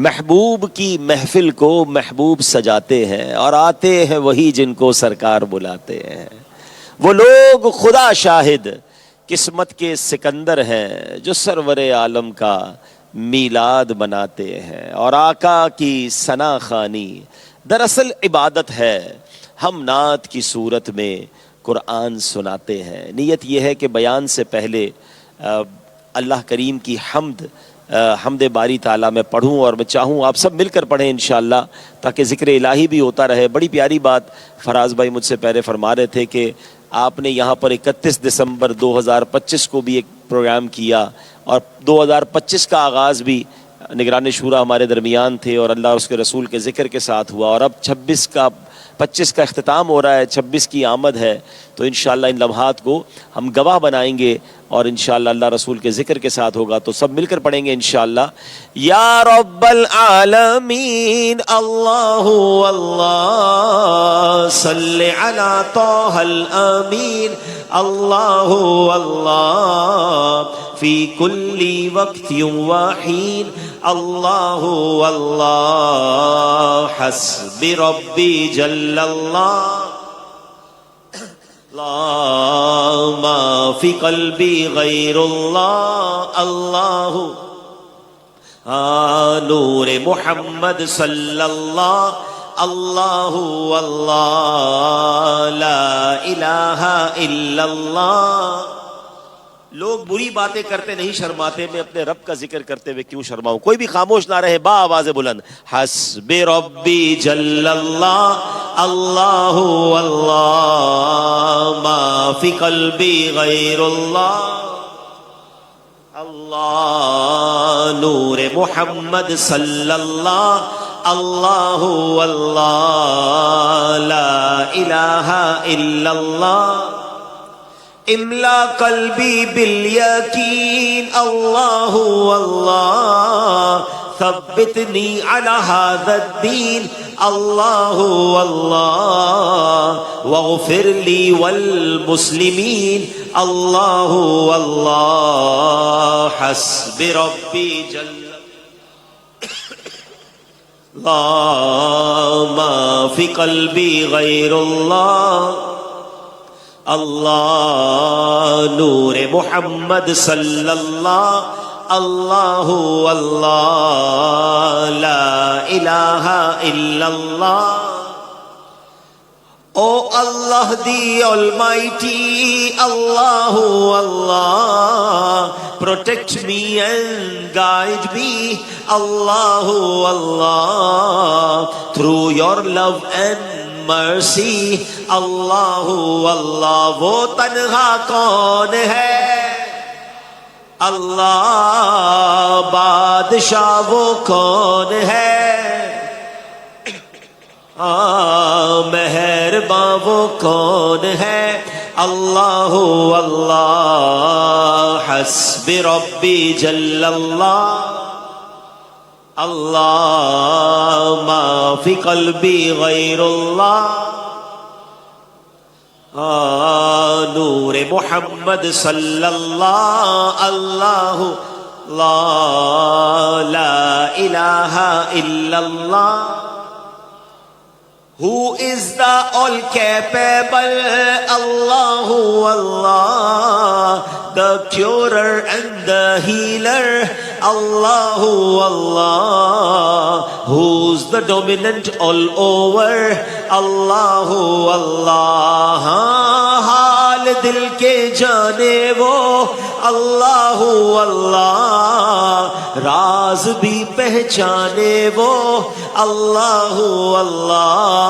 محبوب کی محفل کو محبوب سجاتے ہیں اور آتے ہیں وہی جن کو سرکار بلاتے ہیں. وہ لوگ خدا شاہد قسمت کے سکندر ہیں جو سرور عالم کا میلاد مناتے ہیں. اور آقا کی ثنا خوانی دراصل عبادت ہے. ہم نعت کی صورت میں قرآن سناتے ہیں. نیت یہ ہے کہ بیان سے پہلے اللہ کریم کی حمد باری تعالیٰ میں پڑھوں اور میں چاہوں آپ سب مل کر پڑھیں انشاءاللہ تاکہ ذکر الہی بھی ہوتا رہے. بڑی پیاری بات فراز بھائی مجھ سے پہلے فرما رہے تھے کہ آپ نے یہاں پر 31 دسمبر 2025 کو بھی ایک پروگرام کیا اور 2025 کا آغاز بھی نگران شورا ہمارے درمیان تھے اور اللہ اور اس کے رسول کے ذکر کے ساتھ ہوا. اور اب 25 کا اختتام ہو رہا ہے, 26 کی آمد ہے. تو انشاءاللہ ان لمحات کو ہم گواہ بنائیں گے اور انشاءاللہ اللہ رسول کے ذکر کے ساتھ ہوگا. تو سب مل کر پڑھیں گے انشاءاللہ. یا رب العالمین اللہ اللہ صلی علی طہ الامین اللہ اللہ فی کل وقت وحین اللہ اللہ حسب ربی جل اللہ لا ما فی قلبی غیر اللہ اللہ نور محمد صلی اللہ اللہ اللہ لا الہ الا اللہ. لوگ بری باتیں کرتے نہیں شرماتے, میں اپنے رب کا ذکر کرتے ہوئے کیوں شرماؤں. کوئی بھی خاموش نہ رہے, با آواز بلند حسب ربی جل اللہ اللہ اللہ ما فی قلبی غیر اللہ اللہ نور محمد صلی اللہ اللہ اللہ لا الہ الا اللہ املا قلبی بالیقین اللہ اللہ ثبتنی علی ھذا الدین اللہ اللہ واغفر لی والمسلمین اللہ اللہ حسب ربی جل لا ما فی قلبی غیر اللہ اللہ نور محمد صلی اللہ اللہ اللہ لا الہ الا اللہ. Oh Allah the Almighty, Allah, Allah, protect me and guide me, Allah, Allah, through your love and mercy, Allah, Allah, وہ تنہا کون ہے؟ اللہ بادشاہ وہ کون ہے؟ مہرباں وہ کون ہے؟ اللہ اللہ حسب ربی جل اللہ اللہ ما فی قلبی غیر اللہ نور محمد صلی اللہ اللہ لا الہ الا اللہ. Who is the all-capable? Allah, Allah, the curer and the healer. Allah, Allah, who's the dominant all over. Allah, Allah, حال دل کے جانے وہ. اللہ اللہ راز بھی پہچانے وہ. اللہ اللہ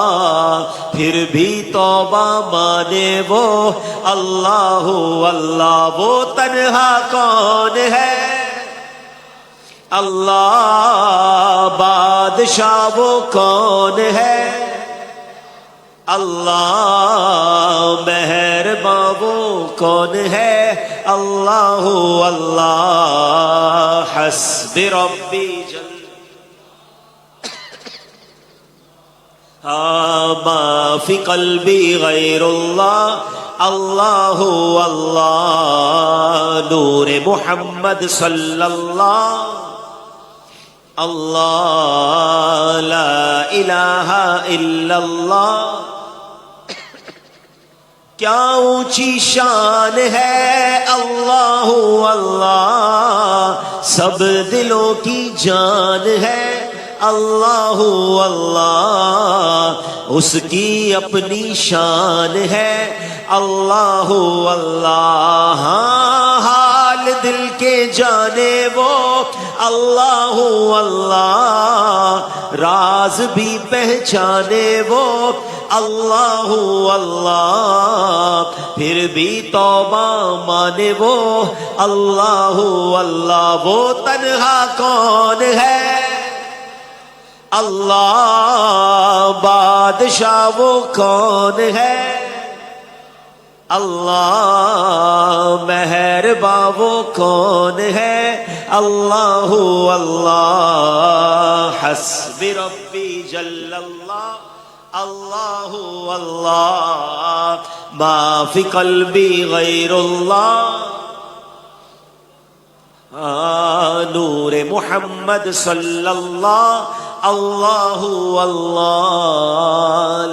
پھر بھی توبہ مانے وہ. اللہ اللہ وہ تنہا کون ہے؟ اللہ بادشاہ وہ کون ہے؟ اللہ مہرباں وہ کون ہے؟ اللہ اللہ حسب ربی جل ما فی قلبی غیر اللہ اللہ اللہ نور محمد صلی اللہ اللہ لا الہ الا اللہ، کیا اونچی شان ہے اللہ اللہ، سب دلوں کی جان ہے اللہ اللہ، اس کی اپنی شان ہے اللہ اللہ، حال دل کے جانے وہ اللہ اللہ، راز بھی پہچانے وہ اللہ اللہ، پھر بھی توبہ مانے وہ اللہ اللہ، وہ تنہا کون ہے اللہ، بادشاہ وہ کون ہے اللہ، مہرباں وہ کون ہے اللہ اللہ، حسبی ربی جل اللہ اللہ اللہ، ما فی قلبی غیر اللہ، نور محمد صلی اللہ اللہ اللہ،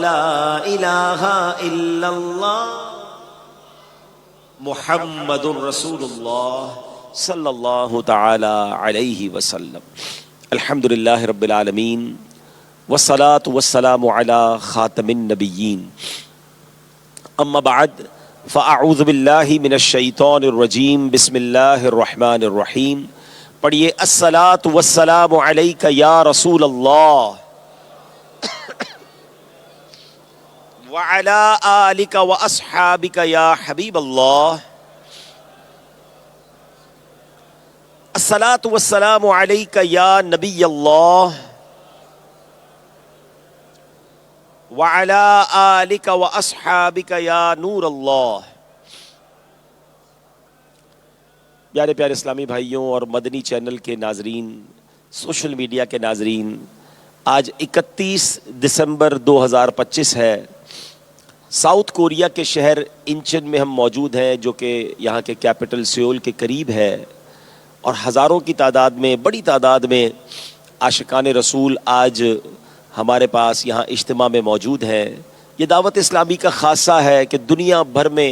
لا الہ الا اللہ محمد رسول اللہ صلی اللہ تعالی علیہ وسلم۔ الحمدللہ رب العالمین والصلاة والسلام علی خاتم النبیین، اما بعد فاعوذ باللہ من الشیطان الرجیم، بسم اللہ الرحمن الرحیم۔ پڑھیے الصلاۃ والسلام علیک یا رسول اللہ وعلی آلک واصحابک یا حبیب اللہ، الصلاۃ والسلام علیک یا نبی اللہ وعلی آلک واصحابک یا نور اللہ۔ پیارے پیارے اسلامی بھائیوں اور مدنی چینل کے ناظرین، سوشل میڈیا کے ناظرین، آج 31 دسمبر 2025 ہے۔ ساؤتھ کوریا کے شہر انچن میں ہم موجود ہیں، جو کہ یہاں کے کیپٹل سیول کے قریب ہے، اور ہزاروں کی تعداد میں، بڑی تعداد میں عاشقان رسول آج ہمارے پاس یہاں اجتماع میں موجود ہیں۔ یہ دعوت اسلامی کا خاصہ ہے کہ دنیا بھر میں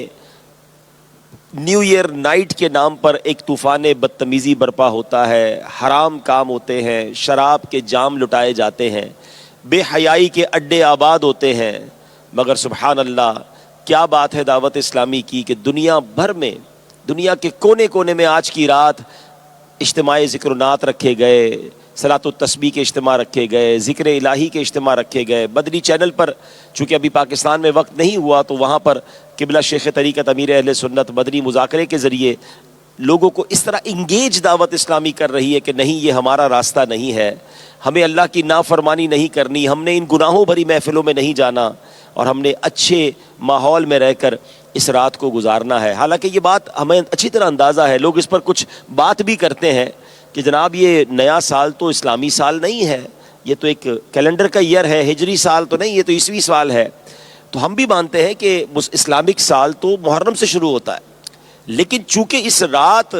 نیو ایئر نائٹ کے نام پر ایک طوفان بدتمیزی برپا ہوتا ہے، حرام کام ہوتے ہیں، شراب کے جام لٹائے جاتے ہیں، بے حیائی کے اڈے آباد ہوتے ہیں، مگر سبحان اللہ کیا بات ہے دعوت اسلامی کی کہ دنیا بھر میں، دنیا کے کونے کونے میں آج کی رات اجتماع ذکر و نعت رکھے گئے، صلاۃ التسبیح کے اجتماع رکھے گئے، ذکر الہی کے اجتماع رکھے گئے۔ مدنی چینل پر چونکہ ابھی پاکستان میں وقت نہیں ہوا تو وہاں پر قبلہ شیخ طریقت امیر اہل سنت مدنی مذاکرے کے ذریعے لوگوں کو اس طرح انگیج دعوت اسلامی کر رہی ہے کہ نہیں، یہ ہمارا راستہ نہیں ہے، ہمیں اللہ کی نافرمانی نہیں کرنی، ہم نے ان گناہوں بھری محفلوں میں نہیں جانا، اور ہم نے اچھے ماحول میں رہ کر اس رات کو گزارنا ہے۔ حالانکہ یہ بات ہمیں اچھی طرح اندازہ ہے، لوگ اس پر کچھ بات بھی کرتے ہیں کہ جناب یہ نیا سال تو اسلامی سال نہیں ہے، یہ تو ایک کیلنڈر کا ایئر ہے، ہجری سال تو نہیں، یہ تو عیسوی سال ہے۔ تو ہم بھی مانتے ہیں کہ اسلامک سال تو محرم سے شروع ہوتا ہے، لیکن چونکہ اس رات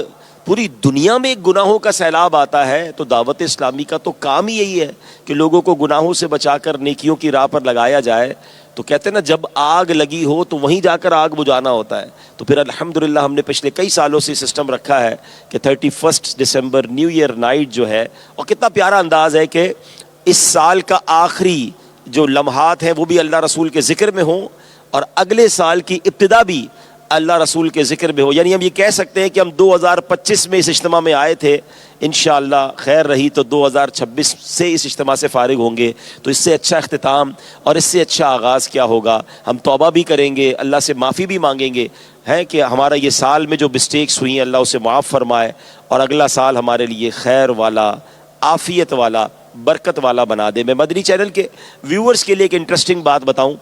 پوری دنیا میں ایک گناہوں کا سیلاب آتا ہے، تو دعوت اسلامی کا تو کام ہی یہی ہے کہ لوگوں کو گناہوں سے بچا کر نیکیوں کی راہ پر لگایا جائے۔ تو کہتے ہیں نا، جب آگ لگی ہو تو وہیں جا کر آگ بجھانا ہوتا ہے۔ تو پھر الحمدللہ ہم نے پچھلے کئی سالوں سے سسٹم رکھا ہے کہ 31 دسمبر نیو ایئر نائٹ جو ہے، اور کتنا پیارا انداز ہے کہ اس سال کا آخری جو لمحات ہیں وہ بھی اللہ رسول کے ذکر میں ہوں، اور اگلے سال کی ابتدا بھی اللہ رسول کے ذکر میں ہو۔ یعنی ہم یہ کہہ سکتے ہیں کہ ہم 2025 میں اس اجتماع میں آئے تھے، انشاءاللہ خیر رہی تو 2026 سے اس اجتماع سے فارغ ہوں گے۔ تو اس سے اچھا اختتام اور اس سے اچھا آغاز کیا ہوگا؟ ہم توبہ بھی کریں گے، اللہ سے معافی بھی مانگیں گے، ہے کہ ہمارا یہ سال میں جو مسٹیکس ہوئی ہیں اللہ اسے معاف فرمائے، اور اگلا سال ہمارے لیے خیر والا، عافیت والا، برکت والا بنا دے۔ میں مدنی چینل کے ویورز کے لیے ایک انٹرسٹنگ بات بتاؤں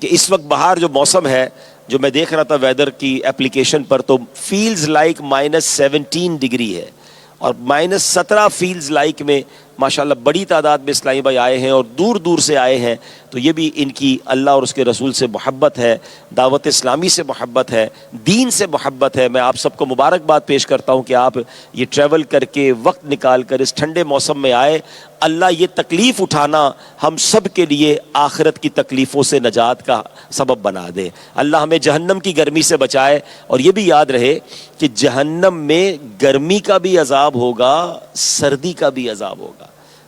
کہ اس وقت باہر جو موسم ہے، جو میں دیکھ رہا تھا ویدر کی اپلیکیشن پر، تو فیلز لائک -17 ڈگری ہے، اور -17 فیلز لائک میں ماشاءاللہ بڑی تعداد میں اسلامی بھائی آئے ہیں اور دور دور سے آئے ہیں، تو یہ بھی ان کی اللہ اور اس کے رسول سے محبت ہے، دعوت اسلامی سے محبت ہے، دین سے محبت ہے۔ میں آپ سب کو مبارکباد پیش کرتا ہوں کہ آپ یہ ٹریول کر کے وقت نکال کر اس ٹھنڈے موسم میں آئے۔ اللہ یہ تکلیف اٹھانا ہم سب کے لیے آخرت کی تکلیفوں سے نجات کا سبب بنا دے۔ اللہ ہمیں جہنم کی گرمی سے بچائے، اور یہ بھی یاد رہے کہ جہنم میں گرمی کا بھی عذاب ہوگا، سردی کا بھی عذاب ہوگا۔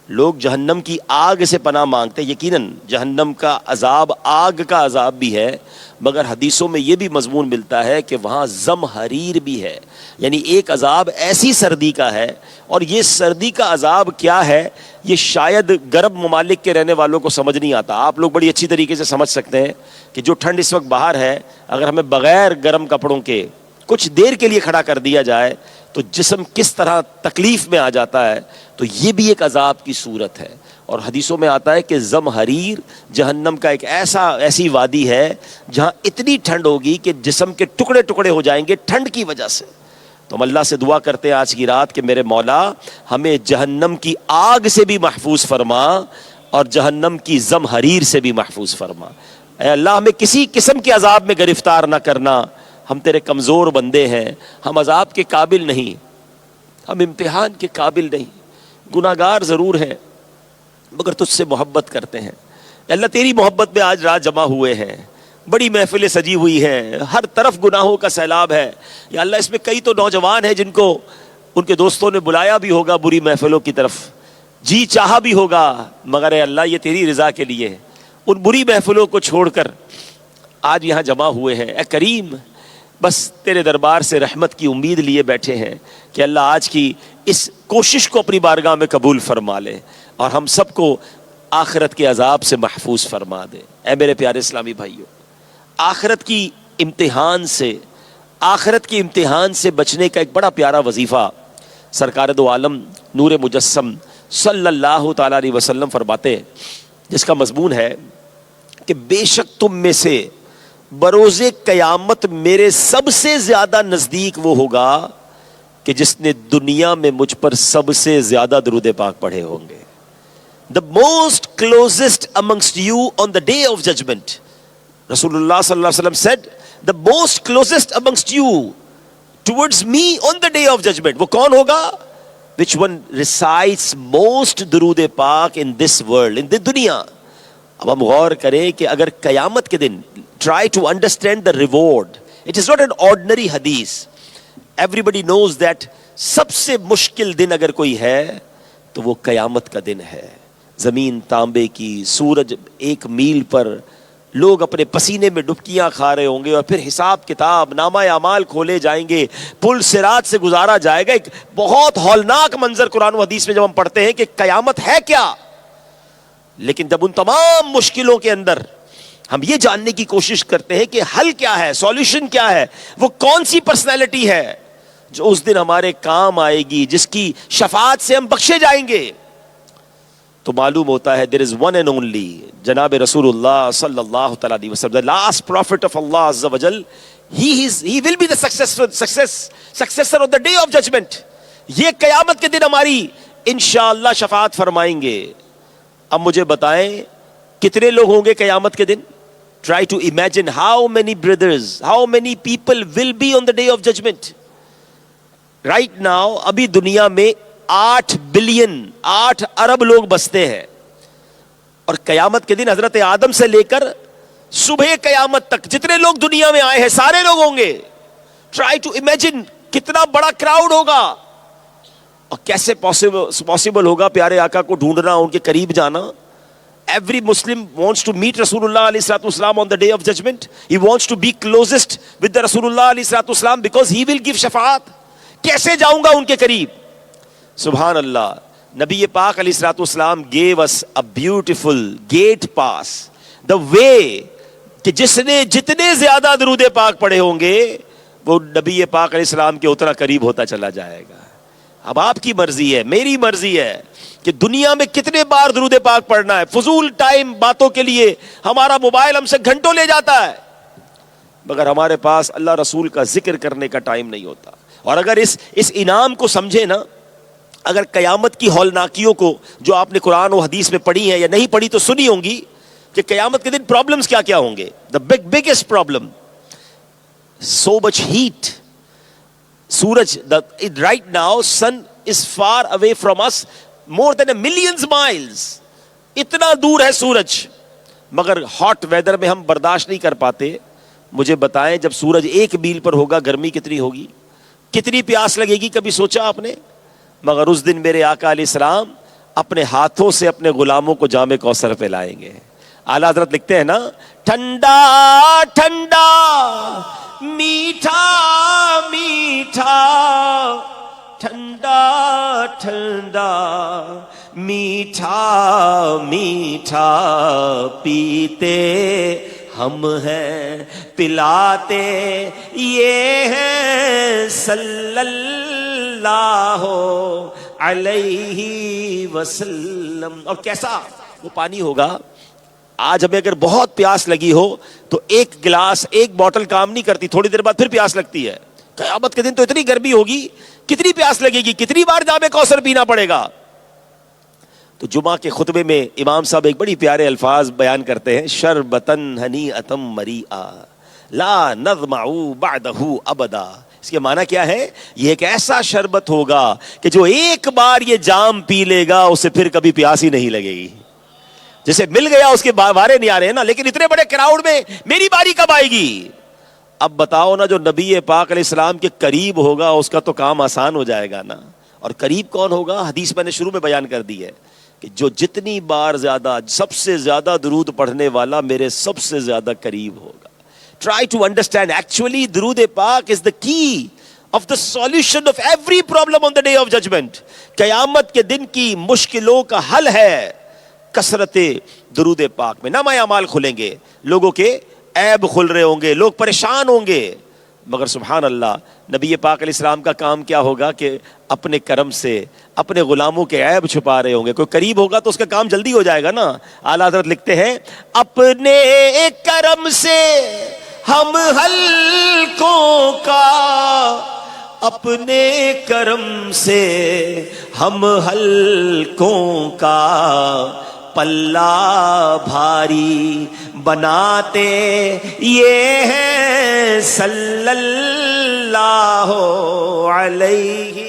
لوگ جہنم کی آگ سے پناہ مانگتے ہیں، یقیناً جہنم کا عذاب آگ کا عذاب بھی ہے، مگر حدیثوں میں یہ بھی مضمون ملتا ہے کہ وہاں زمہریر بھی ہے، یعنی ایک عذاب ایسی سردی کا ہے۔ اور یہ سردی کا عذاب کیا ہے یہ شاید گرم ممالک کے رہنے والوں کو سمجھ نہیں آتا۔ آپ لوگ بڑی اچھی طریقے سے سمجھ سکتے ہیں کہ جو ٹھنڈ اس وقت باہر ہے، اگر ہمیں بغیر گرم کپڑوں کے کچھ دیر کے لیے کھڑا کر دیا جائے تو جسم کس طرح تکلیف میں آ جاتا ہے، تو یہ بھی ایک عذاب کی صورت ہے۔ اور حدیثوں میں آتا ہے کہ زمہریر جہنم کا ایک ایسی وادی ہے جہاں اتنی ٹھنڈ ہوگی کہ جسم کے ٹکڑے ٹکڑے ہو جائیں گے ٹھنڈ کی وجہ سے۔ تو ہم اللہ سے دعا کرتے ہیں آج کی رات کہ میرے مولا ہمیں جہنم کی آگ سے بھی محفوظ فرما اور جہنم کی زمہریر سے بھی محفوظ فرما۔ اے اللہ ہمیں کسی قسم کے عذاب میں گرفتار نہ کرنا، ہم تیرے کمزور بندے ہیں، ہم عذاب کے قابل نہیں، ہم امتحان کے قابل نہیں، گناہگار ضرور ہیں مگر تجھ سے محبت کرتے ہیں۔ اللہ تیری محبت میں آج رات جمع ہوئے ہیں، بڑی محفلیں سجی ہوئی ہیں، ہر طرف گناہوں کا سیلاب ہے۔ یا اللہ اس میں کئی تو نوجوان ہیں جن کو ان کے دوستوں نے بلایا بھی ہوگا بری محفلوں کی طرف، جی چاہا بھی ہوگا، مگر اے اللہ یہ تیری رضا کے لیے ان بری محفلوں کو چھوڑ کر آج یہاں جمع ہوئے ہیں۔ اے کریم بس تیرے دربار سے رحمت کی امید لیے بیٹھے ہیں کہ اللہ آج کی اس کوشش کو اپنی بارگاہ میں قبول فرما لے اور ہم سب کو آخرت کے عذاب سے محفوظ فرما دے۔ اے میرے پیارے اسلامی بھائیوں، آخرت کی امتحان سے بچنے کا ایک بڑا پیارا وظیفہ سرکار دو عالم نور مجسم صلی اللہ تعالی علیہ وسلم فرماتے ہیں، جس کا مضمون ہے کہ بے شک تم میں سے بروز قیامت میرے سب سے زیادہ نزدیک وہ ہوگا کہ جس نے دنیا میں مجھ پر سب سے زیادہ درود پاک پڑھے ہوں گے۔ The most closest amongst you on the day of judgment. رسول اللہ صلی اللہ علیہ وسلم said, the most closest amongst you towards me on the day of judgment. وہ کون ہوگا؟ Which one recites most درود پاک in this world, in this دنیا۔ اب ہم غور کریں کہ اگر قیامت کے دن try to understand the reward. It is not an ordinary hadith. Everybody knows that سب سے مشکل دن اگر کوئی ہے تو وہ قیامت کا دن ہے۔ زمین تانبے کی، سورج 1 میل پر، لوگ اپنے پسینے میں ڈبکیاں کھا رہے ہوں گے، اور پھر حساب کتاب، نامہ اعمال کھولے جائیں گے، پل صراط سے گزارا جائے گا۔ ایک بہت ہولناک منظر قرآن و حدیث میں جب ہم پڑھتے ہیں کہ قیامت ہے کیا، لیکن جب ان تمام مشکلوں کے اندر ہم یہ جاننے کی کوشش کرتے ہیں کہ حل کیا ہے، سولوشن کیا ہے، وہ کون سی پرسنالٹی ہے جو اس دن ہمارے کام آئے گی، جس کی شفاعت سے ہم بخشے جائیں گے، تو معلوم ہوتا ہے there is one and only جناب رسول اللہ صلی اللہ تعالیٰ علیہ وسلم, the last prophet of Allah Azza wa Jal. He will be the successor of the day of judgment. یہ قیامت کے دن ہماری انشاءاللہ شفاعت فرمائیں گے. اب مجھے بتائیں کتنے لوگ ہوں گے قیامت کے دن؟ Try to imagine how many brothers, how many people will be on the day of judgment. Right now ابھی دنیا میں 8 بلین 8 ارب لوگ بستے ہیں, اور قیامت کے دن حضرت آدم سے لے کر صبح قیامت تک جتنے لوگ دنیا میں آئے ہیں سارے لوگ ہوں گے. Try to imagine کتنا بڑا کراؤڈ ہوگا, اور کیسے پاسبل ہوگا پیارے آقا کو ڈھونڈنا, ان کے قریب جانا. Every Muslim wants to meet Rasulullah alayhi salatu wasalam on the day of judgment. He wants to be closest with the Rasulullah alayhi salatu wasalam because he will give shafaat. کیسے جاؤں گا ان کے قریب؟ سبحان اللہ. نبی پاک علیہ الصلوۃ والسلام gave us a beautiful gate pass, the way کہ جس نے جتنے زیادہ درود پاک پڑھے ہوں گے وہ نبی پاک علیہ السلام کے اتنا قریب ہوتا چلا جائے گا. اب آپ کی مرضی ہے, میری مرضی ہے کہ دنیا میں کتنے بار درود پاک پڑھنا ہے. فضول ٹائم باتوں کے لیے ہمارا موبائل ہم سے گھنٹوں لے جاتا ہے, مگر ہمارے پاس اللہ رسول کا ذکر کرنے کا ٹائم نہیں ہوتا. اور اگر اس انعام کو سمجھے نا, اگر قیامت کی ہولناکیوں کو جو آپ نے قرآن و حدیث میں پڑھی ہیں یا نہیں پڑھی تو سنی ہوں گی کہ قیامت کے دن پرابلمز کیا کیا ہوں گے. The biggest problem, so much heat. سورج, right now sun is far away from us more than a millions miles. اتنا دور ہے سورج, مگر ہاٹ ویدر میں ہم برداشت نہیں کر پاتے. مجھے بتائیں جب سورج 1 میل پر ہوگا گرمی کتنی ہوگی, کتنی پیاس لگے گی, کبھی سوچا آپ نے؟ مگر اس دن میرے آقا علیہ السلام اپنے ہاتھوں سے اپنے غلاموں کو جام کوثر پلائیں گے. اعلیٰ حضرت لکھتے ہیں نا, ٹھنڈا ٹھنڈا میٹھا میٹھا, ٹھنڈا ٹھنڈا میٹھا میٹھا پیتے ہم ہیں, پلاتے یہ ہیں صلی اللہ علیہ وسلم. اور کیسا وہ پانی ہوگا. آج ہمیں اگر بہت پیاس لگی ہو تو ایک گلاس ایک بوٹل کام نہیں کرتی, تھوڑی دیر بعد پھر پیاس لگتی ہے. قیامت کے دن تو اتنی گرمی ہوگی, کتنی پیاس لگے گی, کتنی بار جام کوثر پینا پڑے گا. تو جمعہ کے خطبے میں امام صاحب ایک بڑی پیارے الفاظ بیان کرتے ہیں, شربتن ہنیئتم مریئا لا نظمع بعدہ ابدا. اس کے معنی کیا ہے؟ یہ ایک ایسا شربت ہوگا کہ جو ایک بار یہ جام پی لے گا اسے پھر کبھی پیاس ہی نہیں لگے گی. جسے مل گیا اس کے وارے نہیں آ رہے ہیں نا, لیکن اتنے بڑے کراؤڈ میں میری باری کب آئے گی؟ اب بتاؤ نا, جو نبی پاک علیہ السلام کے قریب ہوگا اس کا تو کام آسان ہو جائے گا نا. اور قریب کون ہوگا؟ حدیث میں نے شروع میں بیان کر دی ہے کہ جو جتنی بار زیادہ, سب سے زیادہ درود پڑھنے والا میرے سب سے زیادہ قریب ہوگا. Try to understand, actually درود پاک is the key of the solution of every problem on the day of judgment. قیامت کے دن کی مشکلوں کا حل ہے کثرت درود پاک میں. نامہ اعمال کھلیں گے, لوگوں کے عیب کھل رہے ہوں گے, لوگ پریشان ہوں گے, مگر سبحان اللہ نبی پاک علیہ السلام کا کام کیا ہوگا کہ اپنے کرم سے اپنے غلاموں کے عیب چھپا رہے ہوں گے. کوئی قریب ہوگا تو اس کا کام جلدی ہو جائے گا نا. اعلیٰ حضرت لکھتے ہیں, اپنے کرم سے ہم ہلکوں کا, اپنے کرم سے ہم ہلکوں کا پلہ بھاری بناتے یہ ہیں صلی اللہ علیہ.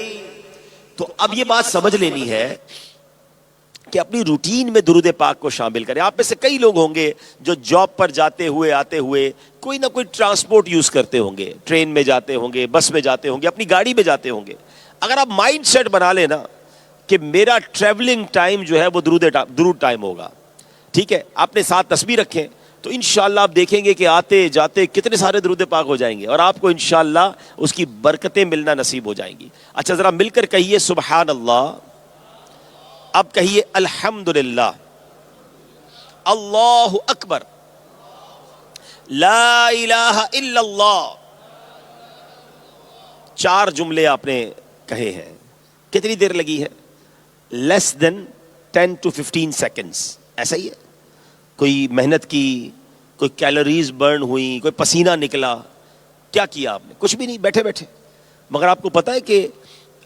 تو اب یہ بات سمجھ لینی ہے کہ اپنی روٹین میں درود پاک کو شامل کریں. آپ میں سے کئی لوگ ہوں گے جو جاب پر جاتے ہوئے آتے ہوئے کوئی نہ کوئی ٹرانسپورٹ یوز کرتے ہوں گے, ٹرین میں جاتے ہوں گے, بس میں جاتے ہوں گے, اپنی گاڑی میں جاتے ہوں گے. اگر آپ مائنڈ سیٹ بنا لینا کہ میرا ٹریولنگ ٹائم جو ہے وہ درود ٹائم ہوگا, ٹھیک ہے, آپ نے ساتھ تسبیح رکھیں تو انشاءاللہ آپ دیکھیں گے کہ آتے جاتے کتنے سارے درود پاک ہو جائیں گے اور آپ کو انشاءاللہ اس کی برکتیں ملنا نصیب ہو جائیں گی. اچھا ذرا مل کر کہیے سبحان اللہ, اب کہیے الحمدللہ, اللہ اکبر, لا الہ الا اللہ. 4 جملے آپ نے کہے ہیں. کتنی دیر لگی ہے؟ لیس دین 10 to 15 seconds. ایسا ہی ہے. کوئی محنت کی, کوئی کیلوریز برن ہوئی, کوئی پسینہ نکلا, کیا کیا آپ نے؟ کچھ بھی نہیں, بیٹھے بیٹھے. مگر آپ کو پتا ہے کہ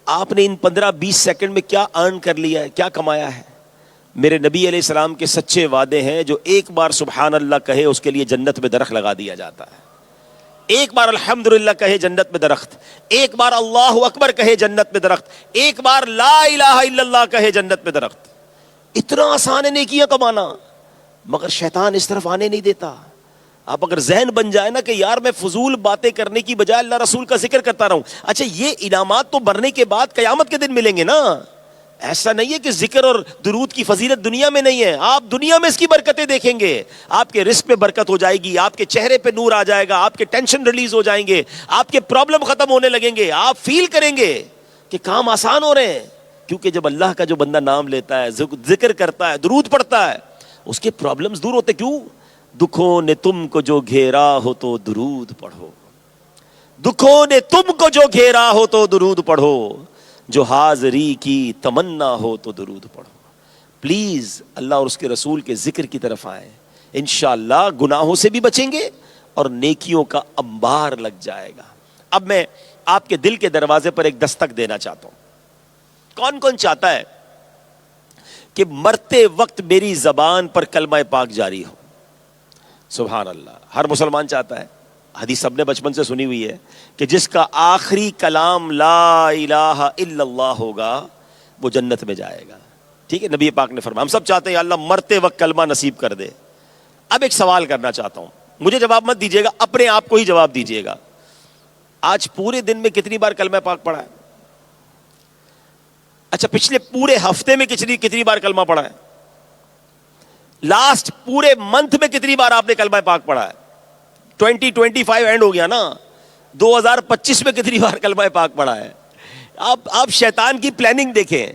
آپ نے ان 15-20 سیکنڈ میں کیا ارن کر لیا ہے, کیا کمایا ہے؟ میرے نبی علیہ السلام کے سچے وعدے ہیں, جو ایک بار سبحان اللہ کہے اس کے لیے جنت میں درخت لگا دیا جاتا ہے. ایک بار الحمدللہ کہے جنت میں درخت, ایک بار اللہ اکبر کہے جنت میں درخت, ایک بار لا الہ الا اللہ کہے جنت میں درخت. اتنا آسان ہے نیکیاں کمانا, مگر شیطان اس طرف آنے نہیں دیتا. آپ اگر ذہن بن جائے نا کہ یار میں فضول باتیں کرنے کی بجائے اللہ رسول کا ذکر کرتا رہوں, اچھا یہ انعامات تو مرنے کے بعد قیامت کے دن ملیں گے نا. ایسا نہیں ہے کہ ذکر اور درود کی فضیلت دنیا میں نہیں ہے, آپ دنیا میں اس کی برکتیں دیکھیں گے. آپ کے رزق پہ برکت ہو جائے گی, آپ کے چہرے پہ نور آ جائے گا, آپ کے ٹینشن ریلیز ہو جائیں گے, آپ کے پرابلم ختم ہونے لگیں گے, آپ فیل کریں گے کہ کام آسان ہو رہے ہیں. کیونکہ جب اللہ کا جو بندہ نام لیتا ہے, ذکر کرتا ہے, درود پڑھتا ہے, اس کے پرابلمز دور ہوتے. کیوں؟ دکھوں نے تم کو جو گھیرا ہو تو درود پڑھو, دکھوں نے تم کو جو گھیرا ہو تو درود پڑھو, جو حاضری کی تمنا ہو تو درود پڑھو. پلیز اللہ اور اس کے رسول کے ذکر کی طرف آئیں, انشاءاللہ گناہوں سے بھی بچیں گے اور نیکیوں کا انبار لگ جائے گا. اب میں آپ کے دل کے دروازے پر ایک دستک دینا چاہتا ہوں. کون کون چاہتا ہے کہ مرتے وقت میری زبان پر کلمہ پاک جاری ہو؟ سبحان اللہ، ہر مسلمان چاہتا ہے. حدیث سب نے بچپن سے سنی ہوئی ہے کہ جس کا آخری کلام لا الہ الا اللہ ہوگا وہ جنت میں جائے گا. ٹھیک ہے، نبی پاک نے فرمایا. ہم سب چاہتے ہیں یا اللہ مرتے وقت کلمہ نصیب کر دے. اب ایک سوال کرنا چاہتا ہوں، مجھے جواب مت دیجیے گا، اپنے آپ کو ہی جواب دیجیے گا. آج پورے دن میں کتنی بار کلمہ پاک پڑھا ہے؟ اچھا پچھلے پورے ہفتے میں کتنی بار کلمہ پڑھا ہے؟ لاسٹ پورے منتھ میں کتنی بار آپ نے کلمہ پاک پڑھا ہے؟ 2025 اینڈ ہو گیا نا، 2025 میں کتنی بار کلمہ پاک پڑھا ہے؟ آپ شیطان کی پلاننگ دیکھیں.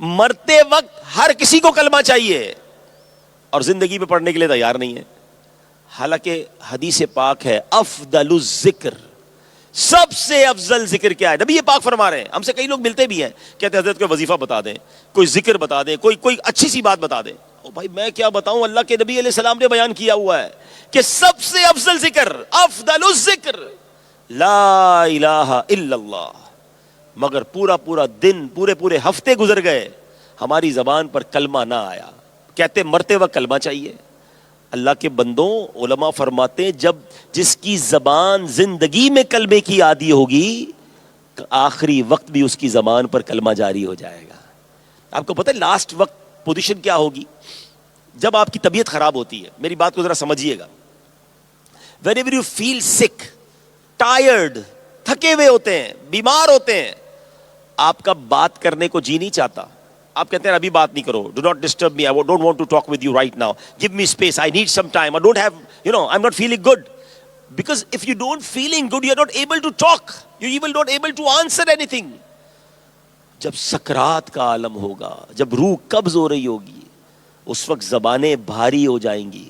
مرتے وقت ہر کسی کو کلمہ چاہیے اور زندگی میں پڑھنے کے لیے تیار نہیں ہے. حالانکہ حدیث پاک ہے افضل الذکر، سب سے افضل ذکر کیا ہے؟ نبی پاک فرما رہے ہیں. ہم سے کئی لوگ ملتے بھی ہیں، کہتے ہیں حضرت کوئی وظیفہ بتا دیں، کوئی ذکر بتا دیں، کوئی اچھی سی بات بتا دیں. او بھائی میں کیا بتاؤں، اللہ کے نبی علیہ السلام نے بیان کیا ہوا ہے کہ سب سے افضل ذکر، افضل الذکر لا الہ الا اللہ. مگر پورا دن، پورے ہفتے گزر گئے، ہماری زبان پر کلمہ نہ آیا. کہتے مرتے وقت کلمہ چاہیے. اللہ کے بندوں، علماء فرماتے ہیں جب جس کی زبان زندگی میں کلمے کی عادی ہوگی، آخری وقت بھی اس کی زبان پر کلمہ جاری ہو جائے گا. آپ کو پتہ ہے لاسٹ وقت پوزیشن کیا ہوگی؟ جب آپ کی طبیعت خراب ہوتی ہے. میری بات کو ذرا سمجھیے گا. whenever you feel sick, tired، تھکے ہوئے ہوتے ہیں، بیمار ہوتے ہیں، آپ کا بات کرنے کو جی نہیں چاہتا. آپ کہتے ہیں ابھی بات نہیں کرو، do not disturb me, I don't want to talk with you right now, give me space, I need some time, I don't have I am not feeling good. Because of you don't feeling good you are not able to talk, you even not able to answer anything. جب سکرات کا عالم ہوگا، جب روح قبض ہو رہی ہوگی، اس وقت زبانیں بھاری ہو جائیں گی.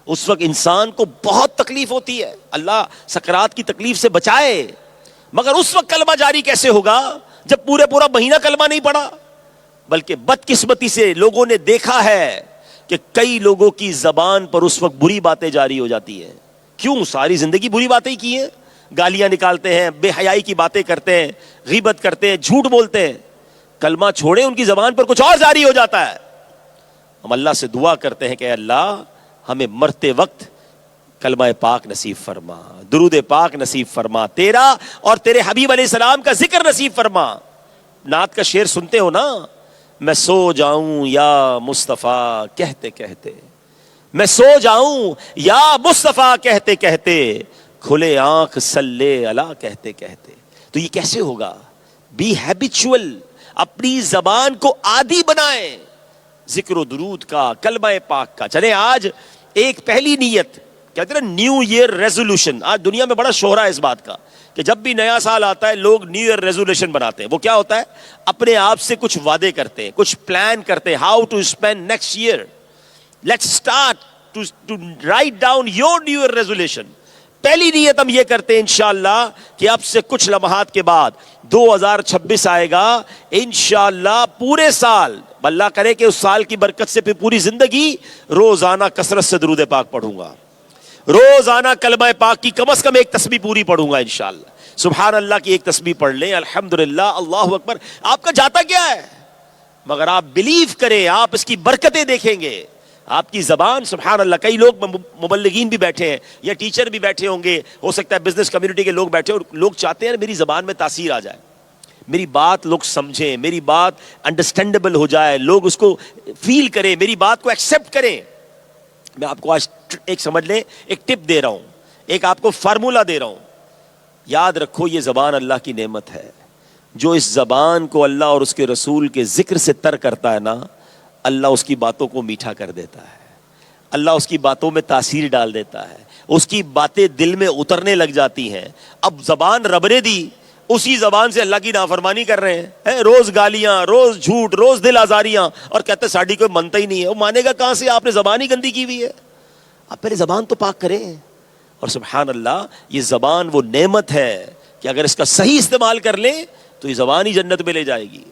اس وقت انسان کو بہت تکلیف ہوتی ہے. اللہ سکرات کی تکلیف سے بچائے. مگر اس وقت کلمہ جاری کیسے ہوگا جب پورا مہینہ کلمہ نہیں پڑھا؟ بلکہ بدقسمتی سے لوگوں نے دیکھا ہے کہ کئی لوگوں کی زبان پر اس وقت بری باتیں جاری ہو جاتی ہیں. کیوں؟ ساری زندگی بری باتیں ہی کی ہیں. گالیاں نکالتے ہیں، بے حیائی کی باتیں کرتے ہیں، غیبت کرتے ہیں، جھوٹ بولتے ہیں. کلمہ چھوڑے ان کی زبان پر کچھ اور جاری ہو جاتا ہے. ہم اللہ سے دعا کرتے ہیں کہ اے اللہ ہمیں مرتے وقت کلمہ پاک نصیب فرما، درود پاک نصیب فرما، تیرا اور تیرے حبیب علیہ السلام کا ذکر نصیب فرما. نعت کا شعر سنتے ہو نا، میں سو جاؤں یا مصطفیٰ کہتے کہتے، میں سو جاؤں یا مصطفیٰ کہتے کہتے، کھلے آنکھ صلی اللہ کہتے کہتے. تو یہ کیسے ہوگا؟ بی ہیبیچول، اپنی زبان کو عادی بنائیں ذکر و درود کا، کلمہ پاک کا. چلیں آج ایک پہلی نیت، کہتے ہیں نیو ایئر ریزولوشن. آج دنیا میں بڑا شہرہ ہے اس بات کا کہ جب بھی نیا سال آتا ہے لوگ نیو ایئر ریزولوشن بناتے ہیں. وہ کیا ہوتا ہے؟ اپنے آپ سے کچھ وعدے کرتے ہیں، کچھ پلان کرتے ہیں، how to spend next year. Let's start to write down your new year resolution. پہلی نیت ہم یہ کرتے ہیں انشاءاللہ کہ اب سے کچھ لمحات کے بعد 2026 آئے گا، انشاءاللہ پورے سال اللہ کرے کہ اس سال کی برکت سے پوری زندگی روزانہ کثرت سے درود پاک پڑھوں گا، روزانہ کلمہ پاک کی کم از کم ایک تسبیح پوری پڑھوں گا انشاءاللہ. سبحان اللہ کی ایک تسبیح پڑھ لیں، الحمدللہ، اللہ اکبر. آپ کا جاتا کیا ہے؟ مگر آپ بلیو کریں، آپ اس کی برکتیں دیکھیں گے. آپ کی زبان، سبحان اللہ، کئی لوگ مبلغین بھی بیٹھے ہیں یا ٹیچر بھی بیٹھے ہوں گے، ہو سکتا ہے بزنس کمیونٹی کے لوگ بیٹھے، اور لوگ چاہتے ہیں میری زبان میں تاثیر آ جائے، میری بات لوگ سمجھیں، میری بات انڈرسٹینڈیبل ہو جائے، لوگ اس کو فیل کریں، میری بات کو ایکسیپٹ کریں. میں آپ کو آج ایک سمجھ لیں، ایک ٹپ دے رہا ہوں، ایک آپ کو فارمولا دے رہا ہوں. یاد رکھو یہ زبان اللہ کی نعمت ہے. جو اس زبان کو اللہ اور اس کے رسول کے ذکر سے تر کرتا ہے نا، اللہ اس کی باتوں کو میٹھا کر دیتا ہے، اللہ اس کی باتوں میں تاثیر ڈال دیتا ہے، اس کی باتیں دل میں اترنے لگ جاتی ہیں. اب زبان رب نے دی، اسی زبان سے اللہ کی نافرمانی کر رہے ہیں، روز گالیاں، روز جھوٹ، روز دل آزاریاں، اور کہتے ہیں ساڑی کوئی منتا ہی نہیں ہے. وہ مانے گا کہاں سے؟ آپ نے زبان ہی گندی کی ہوئی ہے. آپ پہلے زبان تو پاک کریں. اور سبحان اللہ، یہ زبان وہ نعمت ہے کہ اگر اس کا صحیح استعمال کر لیں تو یہ زبان ہی جنت میں لے جائے گی.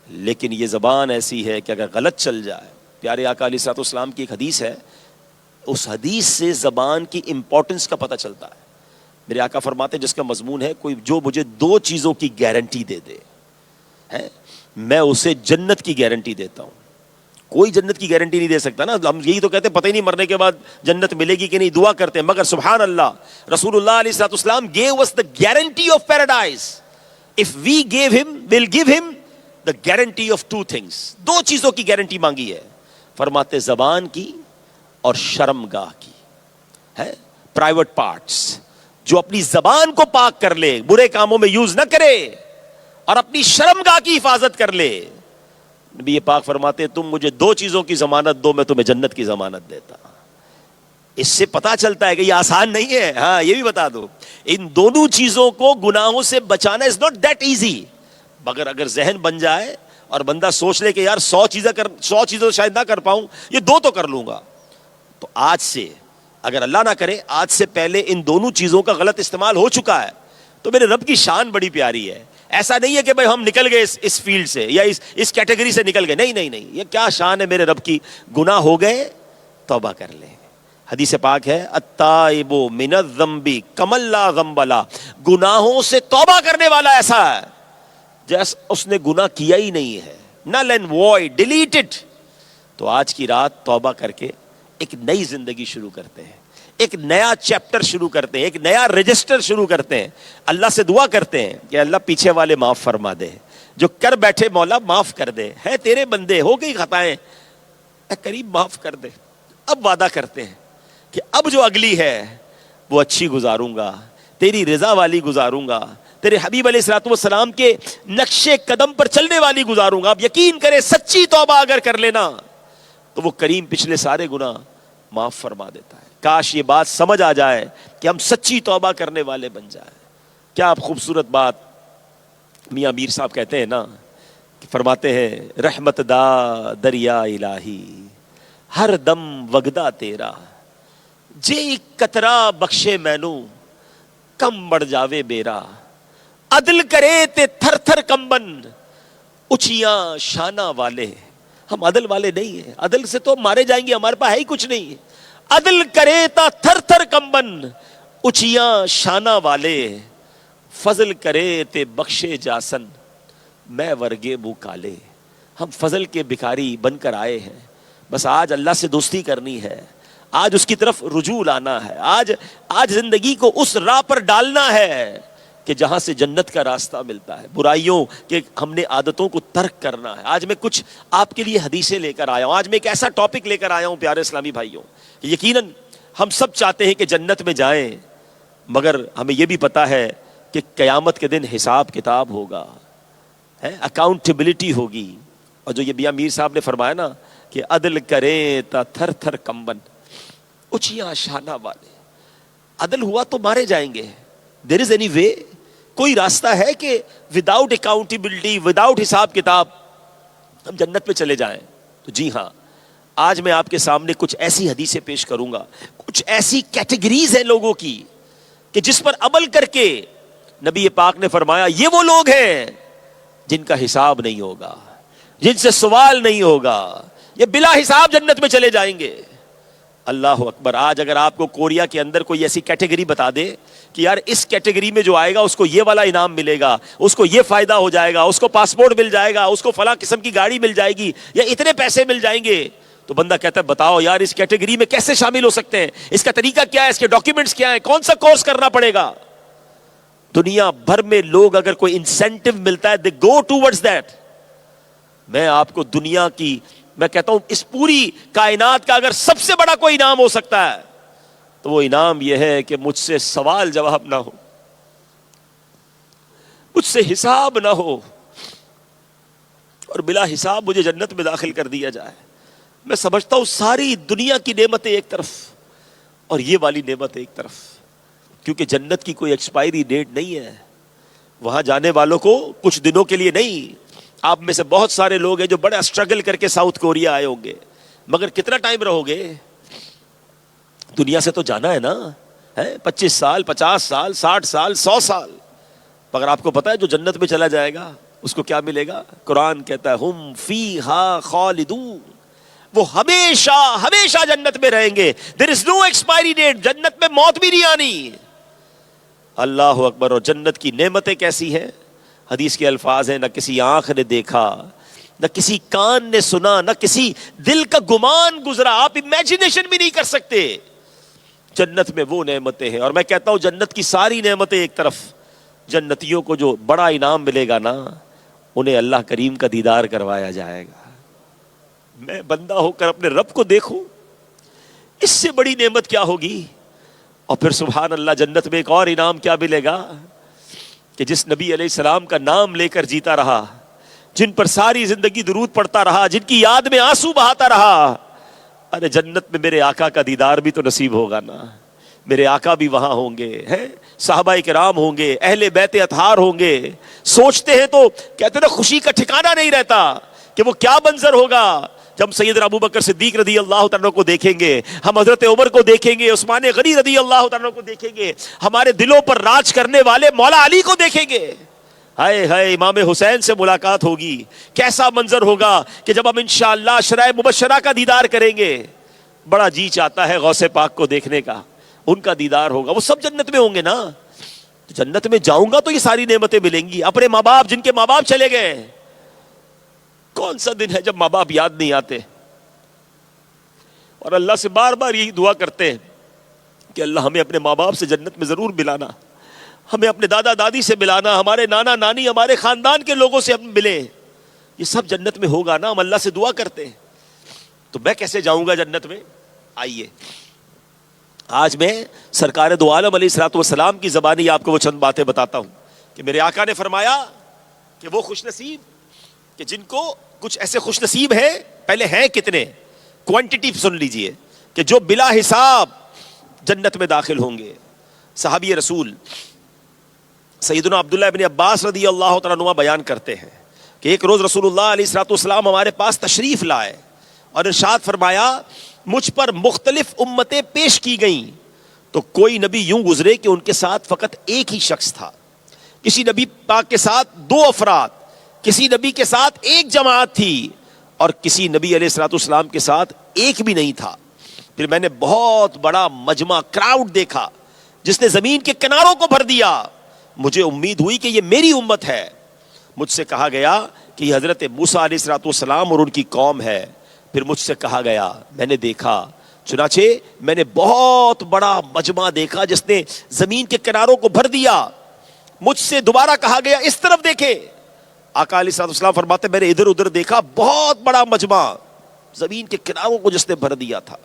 لیکن یہ زبان ایسی ہے کہ اگر غلط چل جائے، پیارے آقا علیہ الصلوۃ والسلام کی ایک حدیث ہے، اس حدیث سے زبان کی امپورٹنس کا پتہ چلتا ہے. میرے آقا فرماتے ہیں جس کا مضمون ہے کوئی جو مجھے 2 چیزوں کی گارنٹی دے دے، ہے میں اسے جنت کی گارنٹی دیتا ہوں. کوئی جنت کی گارنٹی نہیں دے سکتا نا. ہم یہی تو کہتے ہیں پتہ ہی نہیں مرنے کے بعد جنت ملے گی کہ نہیں, دعا کرتے ہیں. مگر سبحان اللہ رسول اللہ علیہ الصلوۃ والسلام gave us the guarantee of paradise. If we gave him, we'll give him the guarantee of two things. دو چیزوں کی گارنٹی مانگی ہے. فرماتے زبان کی اور شرمگاہ کی ہے, پرائیویٹ پارٹس. جو اپنی زبان کو پاک کر لے, برے کاموں میں یوز نہ کرے, اور اپنی شرمگاہ کی حفاظت کر لے. نبی پاک فرماتے تم مجھے دو چیزوں کی ضمانت دو, میں تمہیں جنت کی ضمانت دیتا. اس سے پتا چلتا ہے کہ یہ آسان نہیں ہے. ہاں یہ بھی بتا دو, ان دونوں چیزوں کو گناہوں سے بچانا از ناٹ دیٹ ایزی. مگر اگر ذہن بن جائے اور بندہ سوچ لے کہ یار 100 چیزیں شاید نہ کر پاؤں, یہ 2 تو کر لوں گا, تو آج سے اگر اللہ نہ کرے آج سے پہلے ان دونوں چیزوں کا غلط استعمال ہو چکا ہے تو میرے رب کی شان بڑی پیاری ہے. ایسا نہیں ہے کہ بھائی ہم نکل گئے اس فیلڈ سے یا اس کیٹیگری سے نکل گئے. نہیں, یہ کیا شان ہے میرے رب کی. گناہ ہو گئے توبہ کر لیں. حدیث پاک ہے التائب من الذنب کمن لا ذنب له. گناہوں سے توبہ کرنے والا ایسا ہے جیسے اس نے گناہ کیا ہی نہیں ہے. Null and void, delete it. تو آج کی رات توبہ کر کے ایک نئی زندگی شروع کرتے ہیں, ایک نیا چیپٹر شروع کرتے ہیں, ایک نیا رجسٹر شروع کرتے ہیں. اللہ سے دعا کرتے ہیں کہ اللہ پیچھے والے معاف فرما دے, جو کر بیٹھے مولا معاف کر دے, ہے تیرے بندے, ہو گئی خطائیں, اے کریم معاف کر دے. اب وعدہ کرتے ہیں کہ اب جو اگلی ہے وہ اچھی گزاروں گا, تیری رضا والی گزاروں گا, تیرے حبیب علیہ الصلوۃ والسلام کے نقش قدم پر چلنے والی گزاروں گا. اب یقین کرے سچی توبہ اگر کر لینا تو وہ کریم پچھلے سارے گناہ معاف فرما دیتا ہے. کاش یہ بات سمجھ آ جائے کہ ہم سچی توبہ کرنے والے بن جائیں. کیا آپ خوبصورت بات میاں میر صاحب کہتے ہیں نا, کہ فرماتے ہیں رحمت دا دریا الہی ہر دم وگدا تیرا, جے قطرہ بخشے مینو کم بڑھ جاوے بیرا, عدل کرے تے تھر تھر کمبن اچیاں شانہ والے. ہم عدل والے نہیں ہیں, عدل سے تو مارے جائیں گے, ہمارے پاس ہے ہی کچھ نہیں. عدل کرے تا تھر تھر کمبن اچیاں شانہ والے, فضل کرے تے بخشے جاسن میں ورگے منہ کالے. ہم فضل کے بھکاری بن کر آئے ہیں, بس آج اللہ سے دوستی کرنی ہے, آج اس کی طرف رجوع لانا ہے, آج زندگی کو اس راہ پر ڈالنا ہے کہ جہاں سے جنت کا راستہ ملتا ہے. برائیوں کے ہم نے عادتوں کو ترک کرنا ہے. آج میں کچھ آپ کے لیے حدیثیں لے کر آیا ہوں, آج میں ایک ایسا ٹاپک لے کر آیا ہوں پیارے اسلامی بھائیوں, کہ یقیناً ہم سب چاہتے ہیں کہ جنت میں جائیں, مگر ہمیں یہ بھی پتا ہے کہ قیامت کے دن حساب کتاب ہوگا, اکاؤنٹیبلٹی ہوگی. اور جو یہ میاں میر صاحب نے فرمایا نا کہ عدل کریں تا تھر تھر کمبن اچیاں شانہ والے, عدل ہوا تو مارے جائیں گے. دیر از اینی وے, کوئی راستہ ہے کہ وداؤٹ اکاؤنٹیبلٹی, وداؤٹ حساب کتاب ہم جنت پہ چلے جائیں؟ تو جی ہاں, آج میں آپ کے سامنے کچھ ایسی حدیثیں پیش کروں گا, کچھ ایسی کیٹیگریز ہیں لوگوں کی کہ جس پر عمل کر کے نبی پاک نے فرمایا یہ وہ لوگ ہیں جن کا حساب نہیں ہوگا, جن سے سوال نہیں ہوگا, یہ بلا حساب جنت میں چلے جائیں گے. اللہ اکبر. آج اگر آپ کو کوریا کے اندر کوئی ایسی کیٹیگری بتا دے کہ یار اس کیٹیگری میں جو آئے گا اس کو یہ والا انعام ملے گا, اس کو یہ فائدہ ہو جائے گا, اس کو پاسپورٹ مل جائے گا, اس کو فلاں قسم کی گاڑی مل جائے گی, یا اتنے پیسے مل جائیں گے, تو بندہ کہتا ہے بتاؤ یار اس کیٹیگری میں کیسے شامل ہو سکتے ہیں, اس کا طریقہ کیا ہے, اس کے ڈاکیومنٹس کیا ہیں, کون سا کورس کرنا پڑے گا. دنیا بھر میں لوگ اگر کوئی انسینٹو ملتا ہے, دے گو ٹوورڈز دیٹ. میں آپ کو دنیا کی, میں کہتا ہوں اس پوری کائنات کا اگر سب سے بڑا کوئی انعام ہو سکتا ہے تو وہ انعام یہ ہے کہ مجھ سے سوال جواب نہ ہو, مجھ سے حساب نہ ہو, اور بلا حساب مجھے جنت میں داخل کر دیا جائے. میں سمجھتا ہوں ساری دنیا کی نعمتیں ایک طرف اور یہ والی نعمت ایک طرف, کیونکہ جنت کی کوئی ایکسپائری ڈیٹ نہیں ہے. وہاں جانے والوں کو کچھ دنوں کے لیے نہیں. آپ میں سے بہت سارے لوگ ہیں جو بڑا اسٹرگل کر کے ساؤتھ کوریا آئے ہوں گے, مگر کتنا ٹائم رہو گے؟ دنیا سے تو جانا ہے نا, 25 سال, 50 سال, 60 سال, 100 سال. مگر آپ کو پتا ہے جو جنت میں چلا جائے گا اس کو کیا ملے گا؟ قرآن کہتا ہے ہم فیہا خالدون, وہ ہمیشہ ہمیشہ جنت میں رہیں گے. دیر از نو ایکسپائری ڈیٹ, جنت میں موت بھی نہیں آنی. اللہ اکبر. اور جنت کی نعمتیں کیسی ہیں؟ حدیث کے الفاظ ہیں، نہ کسی آنکھ نے دیکھا، نہ کسی کان نے سنا، نہ کسی دل کا گمان گزرا، آپ امیجنیشن بھی نہیں کر سکتے جنت میں وہ نعمتیں ہیں. اور میں کہتا ہوں جنت کی ساری نعمتیں ایک طرف، جنتیوں کو جو بڑا انعام ملے گا نا، انہیں اللہ کریم کا دیدار کروایا جائے گا. میں بندہ ہو کر اپنے رب کو دیکھوں، اس سے بڑی نعمت کیا ہوگی؟ اور پھر سبحان اللہ جنت میں ایک اور انعام کیا ملے گا کہ جس نبی علیہ السلام کا نام لے کر جیتا رہا، جن پر ساری زندگی درود پڑھتا رہا، جن کی یاد میں آنسو بہاتا رہا، ارے جنت میں میرے آقا کا دیدار بھی تو نصیب ہوگا نا. میرے آقا بھی وہاں ہوں گے، ہیں صحابہ کرام ہوں گے، اہل بیت اطہار ہوں گے. سوچتے ہیں تو کہتے ہیں خوشی کا ٹھکانہ نہیں رہتا کہ وہ کیا منظر ہوگا جب سیدنا ابو بکر صدیق رضی اللہ تعالیٰ کو دیکھیں گے، ہم حضرت عمر کو دیکھیں گے، عثمان غنی رضی اللہ تعالیٰ کو دیکھیں گے، ہمارے دلوں پر راج کرنے والے مولا علی کو دیکھیں گے. ہائے ہائے امام حسین سے ملاقات ہوگی، کیسا منظر ہوگا کہ جب ہم انشاءاللہ عشرہ مبشرہ کا دیدار کریں گے. بڑا جی چاہتا ہے غوث پاک کو دیکھنے کا، ان کا دیدار ہوگا. وہ سب جنت میں ہوں گے نا. جنت میں جاؤں گا تو یہ ساری نعمتیں ملیں گی. اپنے ماں باپ، جن کے ماں باپ چلے گئے، کون سا دن ہے جب ماں باپ یاد نہیں آتے؟ اور اللہ سے بار بار یہی دعا کرتے ہیں کہ اللہ ہمیں اپنے ماں باپ سے جنت میں ضرور ملانا، ہمیں اپنے دادا دادی سے ملانا، ہمارے نانا نانی، ہمارے خاندان کے لوگوں سے ہم ملے. یہ سب جنت میں ہوگا نا. ہم اللہ سے دعا کرتے ہیں. تو میں کیسے جاؤں گا جنت میں؟ آئیے آج میں سرکار دو عالم علیہ الصلوۃ والسلام کی زبانی آپ کو وہ چند باتیں بتاتا ہوں کہ میرے آقا نے فرمایا کہ وہ خوش نصیب کہ جن کو کچھ ایسے خوش نصیب ہیں. پہلے ہیں کتنے؟ کوانٹٹی سن لیجئے کہ جو بلا حساب جنت میں داخل ہوں گے. صحابی رسول سیدنا عبداللہ ابن عباس رضی اللہ تعالیٰ عنہ بیان کرتے ہیں کہ ایک روز رسول اللہ علیہ الصلوۃ والسلام ہمارے پاس تشریف لائے اور ارشاد فرمایا مجھ پر مختلف امتیں پیش کی گئیں تو کوئی نبی یوں گزرے کہ ان کے ساتھ فقط ایک ہی شخص تھا، کسی نبی پاک کے ساتھ 2 افراد، کسی نبی کے ساتھ ایک جماعت تھی، اور کسی نبی علیہ الصلوۃ والسلام کے ساتھ ایک بھی نہیں تھا. پھر میں نے بہت بڑا مجمع کراؤڈ دیکھا جس نے زمین کے کناروں کو بھر دیا. مجھے امید ہوئی کہ یہ میری امت ہے. مجھ سے کہا گیا کہ یہ حضرت موسیٰ علیہ الصلوۃ والسلام اور ان کی قوم ہے. پھر مجھ سے کہا گیا، میں نے دیکھا، چنانچہ میں نے بہت بڑا مجمع دیکھا جس نے زمین کے کناروں کو بھر دیا. مجھ سے دوبارہ کہا گیا اس طرف دیکھے. آقا علیہ الصلوۃ والسلام فرماتے میں نے ادھر ادھر دیکھا، بہت بڑا مجمع زمین کے کناروں کو جس نے بھر دیا تھا.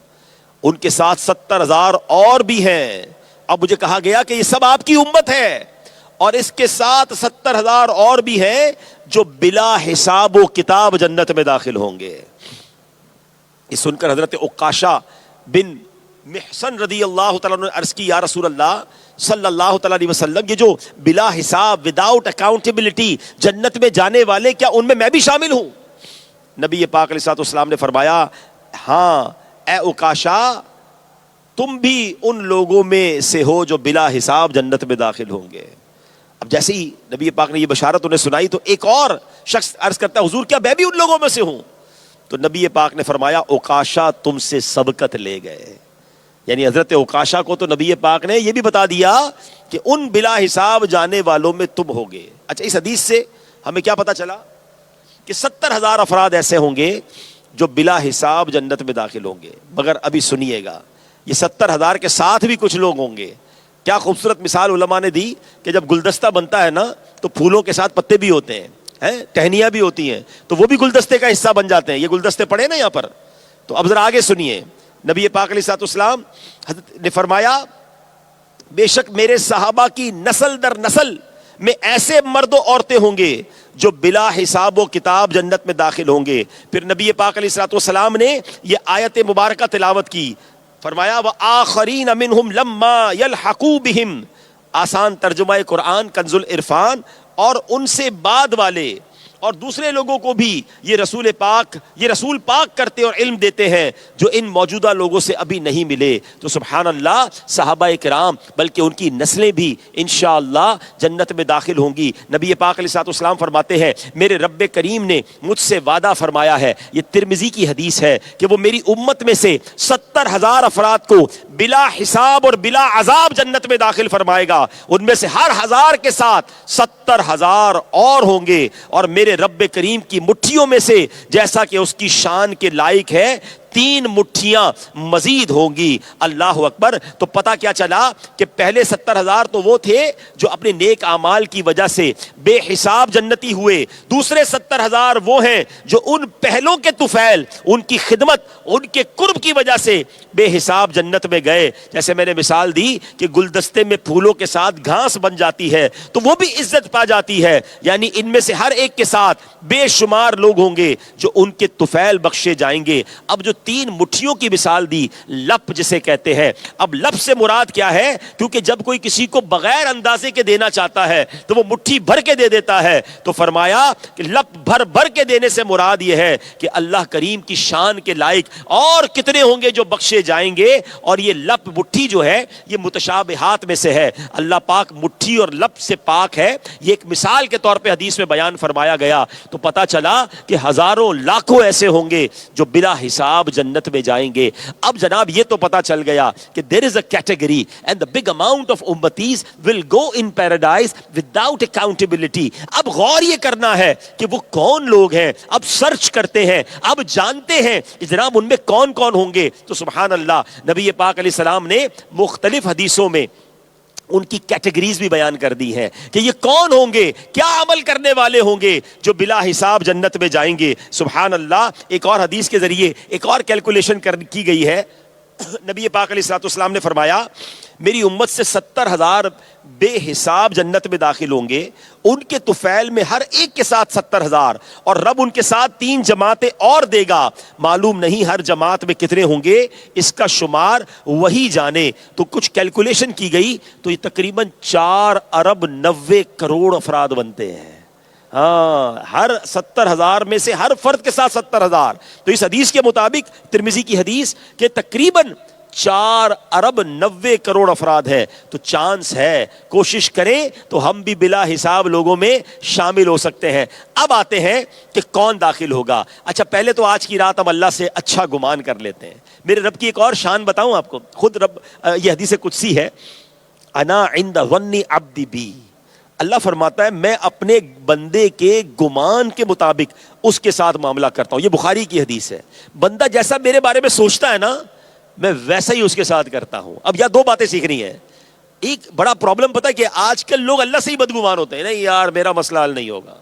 ان کے ساتھ 70,000 اور بھی ہیں. اب مجھے کہا گیا کہ یہ سب آپ کی امت ہے، اور اس کے ساتھ 70,000 اور بھی ہیں جو بلا حساب و کتاب جنت میں داخل ہوں گے. یہ سن کر حضرت عکاشہ بن محصن رضی اللہ تعالیٰ نے عرض کی یا رسول اللہ صلی اللہ تعالیٰ علیہ وسلم، یہ جو بلا حساب وداؤٹ اکاؤنٹیبلٹی جنت میں جانے والے، کیا ان میں بھی شامل ہوں؟ نبی پاک علیہ الصلوۃ والسلام نے فرمایا ہاں اے عکاشہ، تم بھی ان لوگوں میں سے ہو جو بلا حساب جنت میں داخل ہوں گے. اب جیسے ہی نبی پاک نے یہ بشارت انہیں سنائی تو ایک اور شخص عرض کرتا ہے حضور کیا میں بھی ان لوگوں میں سے ہوں؟ تو نبی پاک نے فرمایا عکاشہ تم سے سبقت لے گئے. یعنی حضرت عکاشہ کو تو نبی پاک نے یہ بھی بتا دیا کہ ان بلا حساب جانے والوں میں تم ہوگے. اچھا اس حدیث سے ہمیں کیا پتا چلا کہ 70,000 افراد ایسے ہوں گے جو بلا حساب جنت میں داخل ہوں گے. مگر ابھی سنیے گا، یہ 70,000 کے ساتھ بھی کچھ لوگ ہوں گے. کیا خوبصورت مثال علماء نے دی کہ جب گلدستہ بنتا ہے نا تو پھولوں کے ساتھ پتے بھی ہوتے ہیں، ٹہنیاں بھی ہوتی ہیں، تو وہ بھی گلدستے کا حصہ بن جاتے ہیں. یہ گلدستے پڑے نا یہاں پر. تو اب ذرا آگے سنیے، نبی پاک علیہ الصلوۃ والسلام نے فرمایا بے شک میرے صحابہ کی نسل در نسل میں ایسے مرد و عورتیں ہوں گے جو بلا حساب و کتاب جنت میں داخل ہوں گے. پھر نبی پاک علیہ الصلوۃ والسلام نے یہ آیت مبارکہ تلاوت کی، فرمایا وآخرین منہم لما یلحقوا بہم، آسان ترجمہ قرآن کنز العرفان، اور ان سے بعد والے اور دوسرے لوگوں کو بھی یہ رسول پاک کرتے اور علم دیتے ہیں جو ان موجودہ لوگوں سے ابھی نہیں ملے. تو سبحان اللہ، صحابہ کرام بلکہ ان کی نسلیں بھی انشاءاللہ جنت میں داخل ہوں گی. نبی پاک علیہ الصلوۃ والسلام فرماتے ہیں میرے رب کریم نے مجھ سے وعدہ فرمایا ہے، یہ ترمذی کی حدیث ہے، کہ وہ میری امت میں سے 70,000 افراد کو بلا حساب اور بلا عذاب جنت میں داخل فرمائے گا. ان میں سے ہر 1000 کے ساتھ 70,000 اور ہوں گے، اور میرے رب کریم کی مٹھیوں میں سے جیسا کہ اس کی شان کے لائق ہے 3 مٹھیاں مزید ہوں گی. اللہ اکبر. تو پتہ کیا چلا کہ پہلے 70,000 تو وہ تھے جو اپنے نیک اعمال کی وجہ سے بے حساب جنتی ہوئے، دوسرے 70,000 وہ ہیں جو ان پہلوں کے طفیل، ان کی خدمت، ان کے قرب کی وجہ سے بے حساب جنت میں گئے. جیسے میں نے مثال دی کہ گلدستے میں پھولوں کے ساتھ گھاس بن جاتی ہے تو وہ بھی عزت پا جاتی ہے، یعنی ان میں سے ہر ایک کے ساتھ بے شمار لوگ ہوں گے جو ان کے طفیل بخشے جائیں گے. اب جو 3 مٹھیوں کی مثال دی، لپ جسے کہتے ہیں. اب لپ سے مراد کیا ہے؟ کیونکہ جب کوئی کسی کو بغیر اندازے کے دینا چاہتا ہے تو وہ مٹھی بھر کے دے دیتا ہے، تو فرمایا کہ لپ بھر بھر کے دینے سے مراد یہ ہے کہ اللہ کریم کی شان کے لائق اور کتنے ہوں گے جو بخشے جائیں گے. اور یہ لپ مٹھی جو ہے یہ متشابہات میں سے ہے. اللہ پاک مٹھی اور لپ سے پاک ہے. یہ ایک مثال کے طور پہ حدیث میں بیان فرمایا گیا. تو پتا چلا کہ ہزاروں لاکھوں ایسے ہوں گے جو بلا حساب جنت میں جائیں گے. اب جناب یہ تو پتا چل گیا کہ there is a category and the big amount of ummatis will go in paradise without accountability. اب غور یہ کرنا ہے کہ وہ کون لوگ ہیں. اب سرچ کرتے ہیں، اب جانتے ہیں کہ جناب ان میں کون کون ہوں گے. تو سبحان اللہ، نبی پاک علیہ السلام نے مختلف حدیثوں میں ان کی کیٹیگریز بھی بیان کر دی ہیں کہ یہ کون ہوں گے، کیا عمل کرنے والے ہوں گے جو بلا حساب جنت میں جائیں گے. سبحان اللہ. ایک اور حدیث کے ذریعے ایک اور کیلکولیشن کی گئی ہے. نبی پاک علیہ الصلوۃ والسلام نے فرمایا میری امت سے 70,000 بے حساب جنت میں داخل ہوں گے، ان کے طفیل میں ہر ایک کے ساتھ 70,000، اور رب ان کے ساتھ 3 جماعتیں اور دے گا. معلوم نہیں ہر جماعت میں کتنے ہوں گے، اس کا شمار وہی جانے. تو کچھ کیلکولیشن کی گئی تو یہ تقریباً 4 ارب 90 کروڑ افراد بنتے ہیں. ہاں، ہر 70,000 میں سے ہر فرد کے ساتھ 70,000. تو اس حدیث کے مطابق، ترمذی کی حدیث، کہ تقریباً 4 ارب 90 کروڑ افراد ہے. تو چانس ہے، کوشش کریں تو ہم بھی بلا حساب لوگوں میں شامل ہو سکتے ہیں. اب آتے ہیں کہ کون داخل ہوگا. اچھا، پہلے تو آج کی رات ہم اللہ سے اچھا گمان کر لیتے ہیں. میرے رب کی ایک اور شان بتاؤں آپ کو. خود رب، یہ حدیث قدسی ہے، انا عند ظن عبدی بی. اللہ فرماتا ہے میں اپنے بندے کے گمان کے مطابق اس کے ساتھ معاملہ کرتا ہوں. یہ بخاری کی حدیث ہے. بندہ جیسا میرے بارے میں سوچتا ہے نا، میں ویسا ہی اس کے ساتھ کرتا ہوں. اب یہاں 2 باتیں سیکھنی ہے. ایک بڑا پرابلم پتہ ہے کہ آج کل لوگ اللہ سے ہی بدگمان ہوتے ہیں. نہیں یار، میرا مسئلہ حل نہیں ہوگا،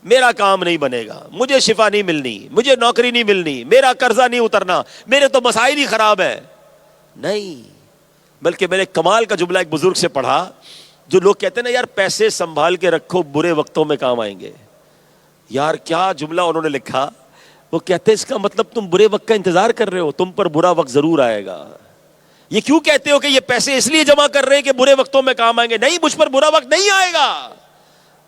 میرا کام نہیں بنے گا، مجھے شفا نہیں ملنی، مجھے نوکری نہیں ملنی، میرا قرضہ نہیں اترنا، میرے تو مسائل ہی خراب ہے. نہیں، بلکہ میں نے کمال کا جملہ ایک بزرگ سے پڑھا. جو لوگ کہتے ہیں نا یار پیسے سنبھال کے رکھو برے وقتوں میں کام آئیں گے، یار کیا جملہ انہوں نے لکھا. وہ کہتے ہیں اس کا مطلب تم برے وقت کا انتظار کر رہے ہو، تم پر برا وقت ضرور آئے گا. یہ کیوں کہتے ہو کہ یہ پیسے اس لیے جمع کر رہے ہیں کہ برے وقتوں میں کام آئیں گے؟ نہیں، مجھ پر برا وقت نہیں آئے گا.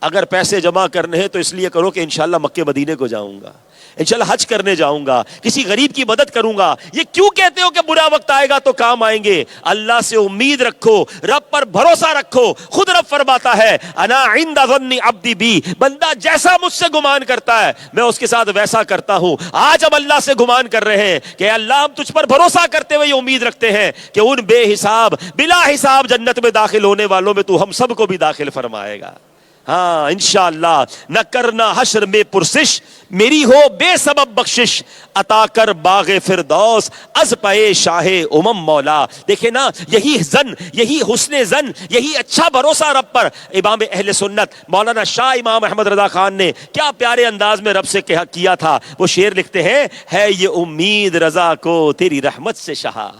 اگر پیسے جمع کرنے ہیں تو اس لیے کرو کہ انشاءاللہ مکے مدینے کو جاؤں گا، انشاءاللہ حج کرنے جاؤں گا، کسی غریب کی مدد کروں گا. یہ کیوں کہتے ہو کہ برا وقت آئے گا تو کام آئیں گے؟ اللہ سے امید رکھو، رب پر بھروسہ رکھو. خود رب فرماتا ہے انا عند ظن عبدی بی. بندہ جیسا مجھ سے گمان کرتا ہے میں اس کے ساتھ ویسا کرتا ہوں. آج ہم اللہ سے گمان کر رہے ہیں کہ اللہ ہم تجھ پر بھروسہ کرتے ہوئے یہ امید رکھتے ہیں کہ ان بے حساب بلا حساب جنت میں داخل ہونے والوں میں تو ہم سب کو بھی داخل فرمائے گا. ہاں انشاءاللہ. نہ کرنا حشر میں پرسش، میری ہو بے سبب بخشش، عطا کر باغ فردوس از پائے شاہ امم مولا. دیکھیں نا، یہی زن، یہی حسن زن، یہی اچھا بھروسہ رب پر امام اہل سنت مولانا شاہ امام احمد رضا خان نے کیا پیارے انداز میں رب سے کیا تھا. وہ شعر لکھتے ہیں، ہے یہ امید رضا کو تیری رحمت سے شہا،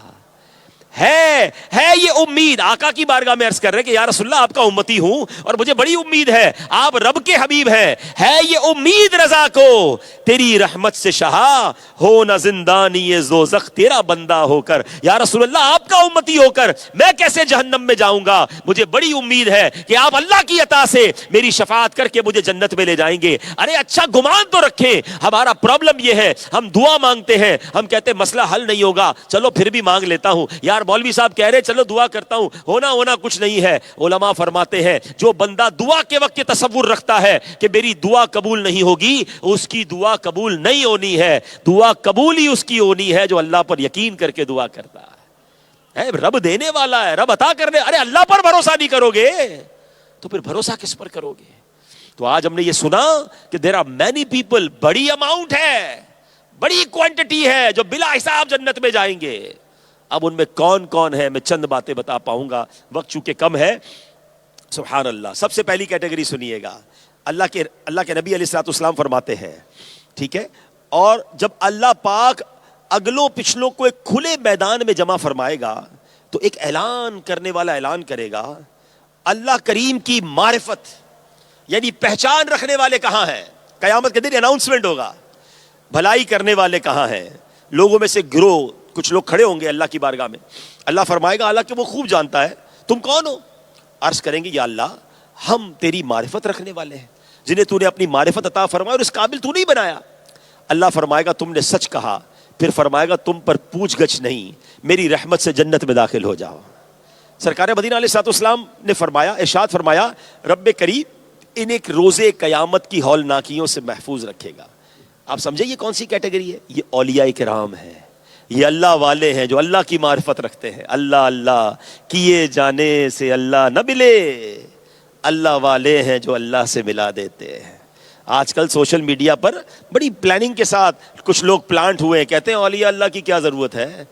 ہے یہ امید. آقا کی بارگاہ میں عرض کر رہے کہ یا رسول اللہ آپ کا امتی ہوں اور مجھے بڑی امید ہے, آپ رب کے حبیب ہیں, ہے یہ امید رضا کو تیری رحمت سے شہا, ہو نہ زندانی دوزخ تیرا بندہ ہو کر. یا رسول اللہ آپ کا امتی ہو کر میں کیسے جہنم میں جاؤں گا, مجھے بڑی امید ہے کہ آپ اللہ کی عطا سے میری شفاعت کر کے مجھے جنت میں لے جائیں گے. ارے اچھا گمان تو رکھیں. ہمارا پرابلم یہ ہے, ہم دعا مانگتے ہیں, ہم کہتے ہیں مسئلہ حل نہیں ہوگا, چلو پھر بھی مانگ لیتا ہوں. یار مولوی صاحب کہہ رہے چلو دعا کرتا ہوں, ہونا کچھ نہیں ہے. علماء فرماتے ہیں جو بندہ دعا کے وقت یہ تصور رکھتا ہے کہ میری دعا قبول نہیں ہوگی, اس کی دعا قبول نہیں ہونی ہے. دعا قبول ہی اس کی ہونی ہے جو اللہ پر یقین کر کے دعا کرتا ہے. رب دینے والا ہے, رب عطا کرنے. ارے اللہ پر بھروسہ نہیں کرو گے تو پھر بھروسہ کس پر کرو گے؟ تو آج ہم نے یہ سنا کہ دیر آر مینی پیپل, بڑی اماؤنٹ ہے, بڑی کوانٹٹی ہے جو بلا حساب جنت میں جائیں گے. اب ان میں کون کون ہے میں چند باتیں بتا پاؤں گا, وقت چونکہ کم ہے. سبحان اللہ. سب سے پہلی کیٹیگری سنیے گا, اللہ کے نبی علیہ الصلوۃ والسلام فرماتے ہیں, ٹھیک ہے, اور جب اللہ پاک اگلوں پچھلوں کو ایک کھلے میدان میں جمع فرمائے گا تو ایک اعلان کرنے والا اعلان کرے گا, اللہ کریم کی معرفت یعنی پہچان رکھنے والے کہاں ہیں. قیامت کے دن اناؤنسمنٹ ہوگا, بھلائی کرنے والے کہاں ہیں. لوگوں میں سے گروہ کچھ لوگ کھڑے ہوں گے اللہ کی بارگاہ میں. اللہ فرمائے گا اللہ کہ وہ خوب جانتا ہے تم کون ہو. عرض کریں گے یا اللہ ہم تیری معرفت رکھنے والے ہیں جنہیں تو نے اپنی معرفت عطا فرمایا اور اس قابل تو نہیں بنایا. اللہ فرمائے گا تم نے سچ کہا. پھر فرمائے گا تم پر پوچھ گچھ نہیں, میری رحمت سے جنت میں داخل ہو جاؤ. سرکار مدینہ علیہ الصلوۃ والسلام نے فرمایا, ارشاد فرمایا, رب کریم ان ایک روزے قیامت کی ہولناکیوں سے محفوظ رکھے گا. آپ سمجھے یہ کون سی کیٹیگری ہے؟ یہ اولیاء کرام ہے, یہ اللہ والے ہیں جو اللہ کی معرفت رکھتے ہیں. اللہ اللہ کیے جانے سے اللہ نہ ملے, اللہ والے ہیں جو اللہ سے ملا دیتے ہیں. آج کل سوشل میڈیا پر بڑی پلاننگ کے ساتھ کچھ لوگ پلانٹ ہوئے ہیں, کہتے ہیں اولیاء اللہ کی کیا ضرورت ہے,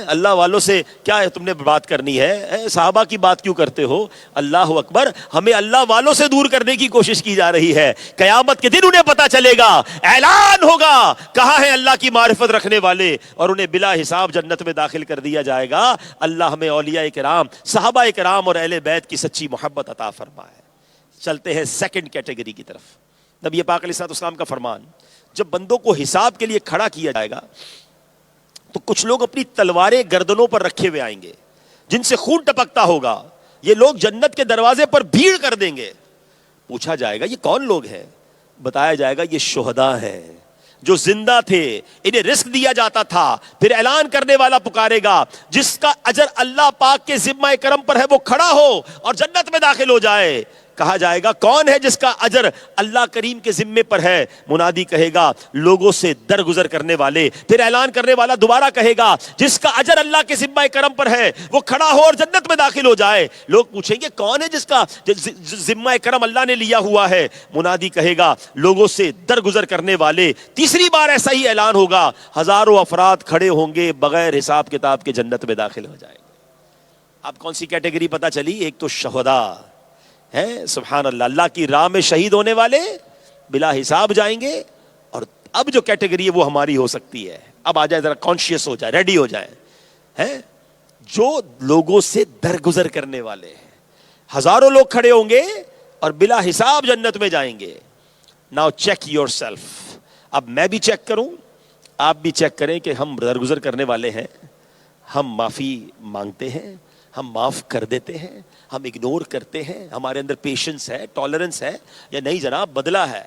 اللہ والوں سے کیا ہے تم نے بات کرنی ہے, صحابہ کی بات کیوں کرتے ہو. اللہ اکبر, ہمیں اللہ والوں سے دور کرنے کی کوشش کی جا رہی ہے. قیامت کے دن انہیں پتا چلے گا, اعلان ہوگا کہاں ہے اللہ کی معرفت رکھنے والے, اور انہیں بلا حساب جنت میں داخل کر دیا جائے گا. اللہ ہمیں اولیاء کرام, صحابہ کرام اور اہل بیت کی سچی محبت عطا فرمائے. چلتے ہیں سیکنڈ کیٹیگری کی طرف. نبی پاک علیہ الصلوۃ والسلام کا فرمان, جب بندوں کو حساب کے لیے کھڑا کیا جائے گا تو کچھ لوگ اپنی تلواریں گردنوں پر رکھے ہوئے آئیں گے جن سے خون ٹپکتا ہوگا. یہ لوگ جنت کے دروازے پر بھیڑ کر دیں گے. پوچھا جائے گا یہ کون لوگ ہیں؟ بتایا جائے گا یہ شہداء ہیں جو زندہ تھے, انہیں رزق دیا جاتا تھا. پھر اعلان کرنے والا پکارے گا جس کا اجر اللہ پاک کے ذمہ کرم پر ہے وہ کھڑا ہو اور جنت میں داخل ہو جائے. کہا جائے گا کون ہے جس کا اجر اللہ کریم کے ذمے پر ہے؟ منادی کہے گا لوگوں سے درگزر کرنے والے. پھر اعلان کرنے والا دوبارہ کہے گا جس کا اجر اللہ کے ذمہ کرم پر ہے وہ کھڑا ہو اور جنت میں داخل ہو جائے. لوگ پوچھیں گے کون ہے جس کا ذمہ کرم اللہ نے لیا ہوا ہے؟ منادی کہے گا لوگوں سے درگزر کرنے والے. تیسری بار ایسا ہی اعلان ہوگا, ہزاروں افراد کھڑے ہوں گے بغیر حساب کتاب کے جنت میں داخل ہو جائیں گے. اب کون سی کیٹیگری پتہ چلی؟ ایک تو شہداء ہے, سبحان اللہ, اللہ کی راہ میں شہید ہونے والے بلا حساب جائیں گے. اور اب جو کیٹیگری ہے وہ ہماری ہو سکتی ہے. اب آ جائے, ذرا کانشیس ہو جائے, ریڈی ہو جائے, ہیں جو لوگوں سے درگزر کرنے والے ہیں. ہزاروں لوگ کھڑے ہوں گے اور بلا حساب جنت میں جائیں گے. Now check your self. اب میں بھی چیک کروں, آپ بھی چیک کریں کہ ہم درگزر کرنے والے ہیں, ہم معافی مانگتے ہیں, ہم معاف کر دیتے ہیں, ہم اگنور کرتے ہیں, ہمارے اندر پیشنس ہے, ٹالرنس ہے, یا نہیں جناب بدلہ ہے.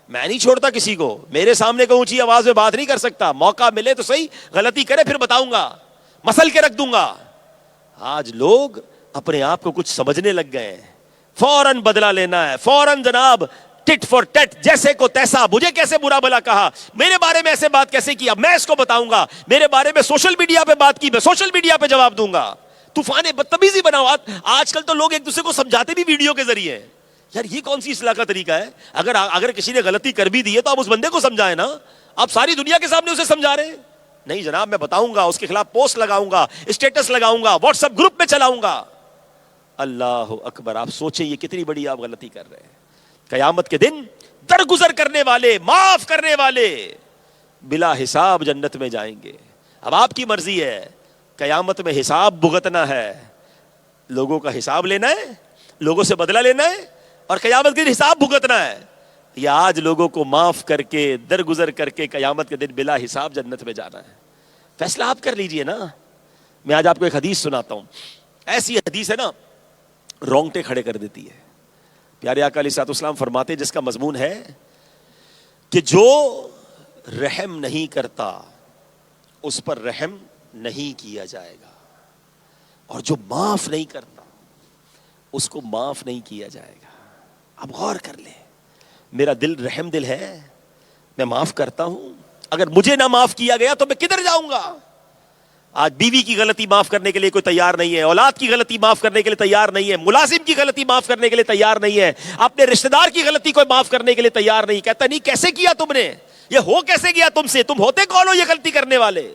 میں نہیں چھوڑتا کسی کو, میرے سامنے کو اونچی آواز میں بات نہیں کر سکتا, موقع ملے تو صحیح, غلطی کرے پھر بتاؤں گا, مسل کے رکھ دوں گا. آج لوگ اپنے آپ کو کچھ سمجھنے لگ گئے ہیں, فوراً بدلہ لینا ہے, فوراً جناب ٹٹ فور ٹٹ, جیسے کو تیسا, مجھے کیسے برا بلا کہا, میرے بارے میں ایسے بات کیسے کیا, میں اس کو بتاؤں گا, میرے بارے میں سوشل میڈیا پہ بات کی, میں سوشل میڈیا پہ جواب دوں گا. طوفان بدتمیزی بناؤ. آج کل تو لوگ ایک دوسرے کو سمجھاتے بھی ویڈیو کے ذریعے. یار یہ کون سی اصلاح کا طریقہ ہے؟ اگر کسی نے غلطی کر بھی دی ہے تو آپ اس بندے کو سمجھائیں نا. آپ ساری دنیا کے سامنے اسے سمجھا رہے ہیں. نہیں جناب, میں بتاؤں گا, اس کے خلاف پوسٹ لگاؤں گا, اسٹیٹس لگاؤں گا, واٹس ایپ گروپ میں چلاؤں گا. اللہ اکبر, آپ سوچیں یہ کتنی بڑی آپ غلطی کر رہے ہیں. قیامت کے دن درگزر کرنے والے, معاف کرنے والے بلا حساب جنت میں جائیں گے. اب آپ کی مرضی ہے, قیامت میں حساب بھگتنا ہے، لوگوں کا حساب لینا ہے، لوگوں سے بدلہ لینا ہے اور قیامت کے دن حساب بھگتنا ہے، یا آج لوگوں کو معاف کر کے درگزر کر کے قیامت کے دن بلا حساب جنت میں جانا ہے؟ فیصلہ آپ کر لیجئے نا۔ میں آج آپ کو ایک حدیث سناتا ہوں، ایسی حدیث ہے نا رونگٹے کھڑے کر دیتی ہے۔ پیارے آقا علیہ الصلوۃ والسلام فرماتے جس کا مضمون ہے کہ جو رحم نہیں کرتا اس پر رحم نہیں کیا جائے گا، اور جو معاف نہیں کرتا اس کو معاف نہیں کیا جائے گا۔ اب غور کر لیں، میرا دل رحم دل ہے، میں معاف کرتا ہوں، اگر مجھے نہ معاف کیا گیا تو میں کدھر جاؤں گا؟ آج بیوی کی غلطی معاف کرنے کے لیے کوئی تیار نہیں ہے، اولاد کی غلطی معاف کرنے کے لیے تیار نہیں ہے، ملازم کی غلطی معاف کرنے کے لیے تیار نہیں ہے، اپنے رشتہ دار کی غلطی کوئی معاف کرنے کے لیے تیار نہیں، کہتا نہیں کیسے کیا تم نے، یہ ہو کیسے گیا تم سے، تم ہوتے کون ہو یہ غلطی کرنے والے؟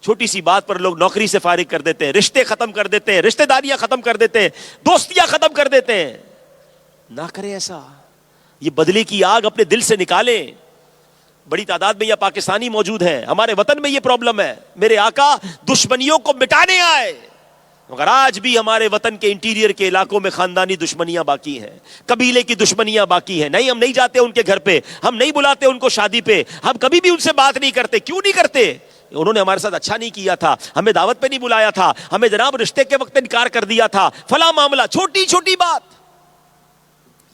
چھوٹی سی بات پر لوگ نوکری سے فارغ کر دیتے ہیں، رشتے ختم کر دیتے ہیں، رشتہ داریاں ختم کر دیتے ہیں، دوستیاں ختم کر دیتے ہیں۔ نہ کریں ایسا، یہ بدلے کی آگ اپنے دل سے نکالیں۔ بڑی تعداد میں یہ پاکستانی موجود ہیں، ہمارے وطن میں یہ پرابلم ہے، میرے آقا دشمنیوں کو مٹانے آئے، مگر آج بھی ہمارے وطن کے انٹیریئر کے علاقوں میں خاندانی دشمنیاں باقی ہیں، قبیلے کی دشمنیاں باقی ہیں۔ نہیں، ہم نہیں جاتے ان کے گھر پہ، ہم نہیں بلاتے ان کو شادی پہ، ہم کبھی بھی ان سے بات نہیں کرتے۔ کیوں نہیں کرتے؟ انہوں نے ہمارے ساتھ اچھا نہیں کیا تھا، ہمیں دعوت پہ نہیں بلایا تھا، ہمیں جناب رشتے کے وقت انکار کر دیا تھا، فلاں معاملہ، چھوٹی چھوٹی بات۔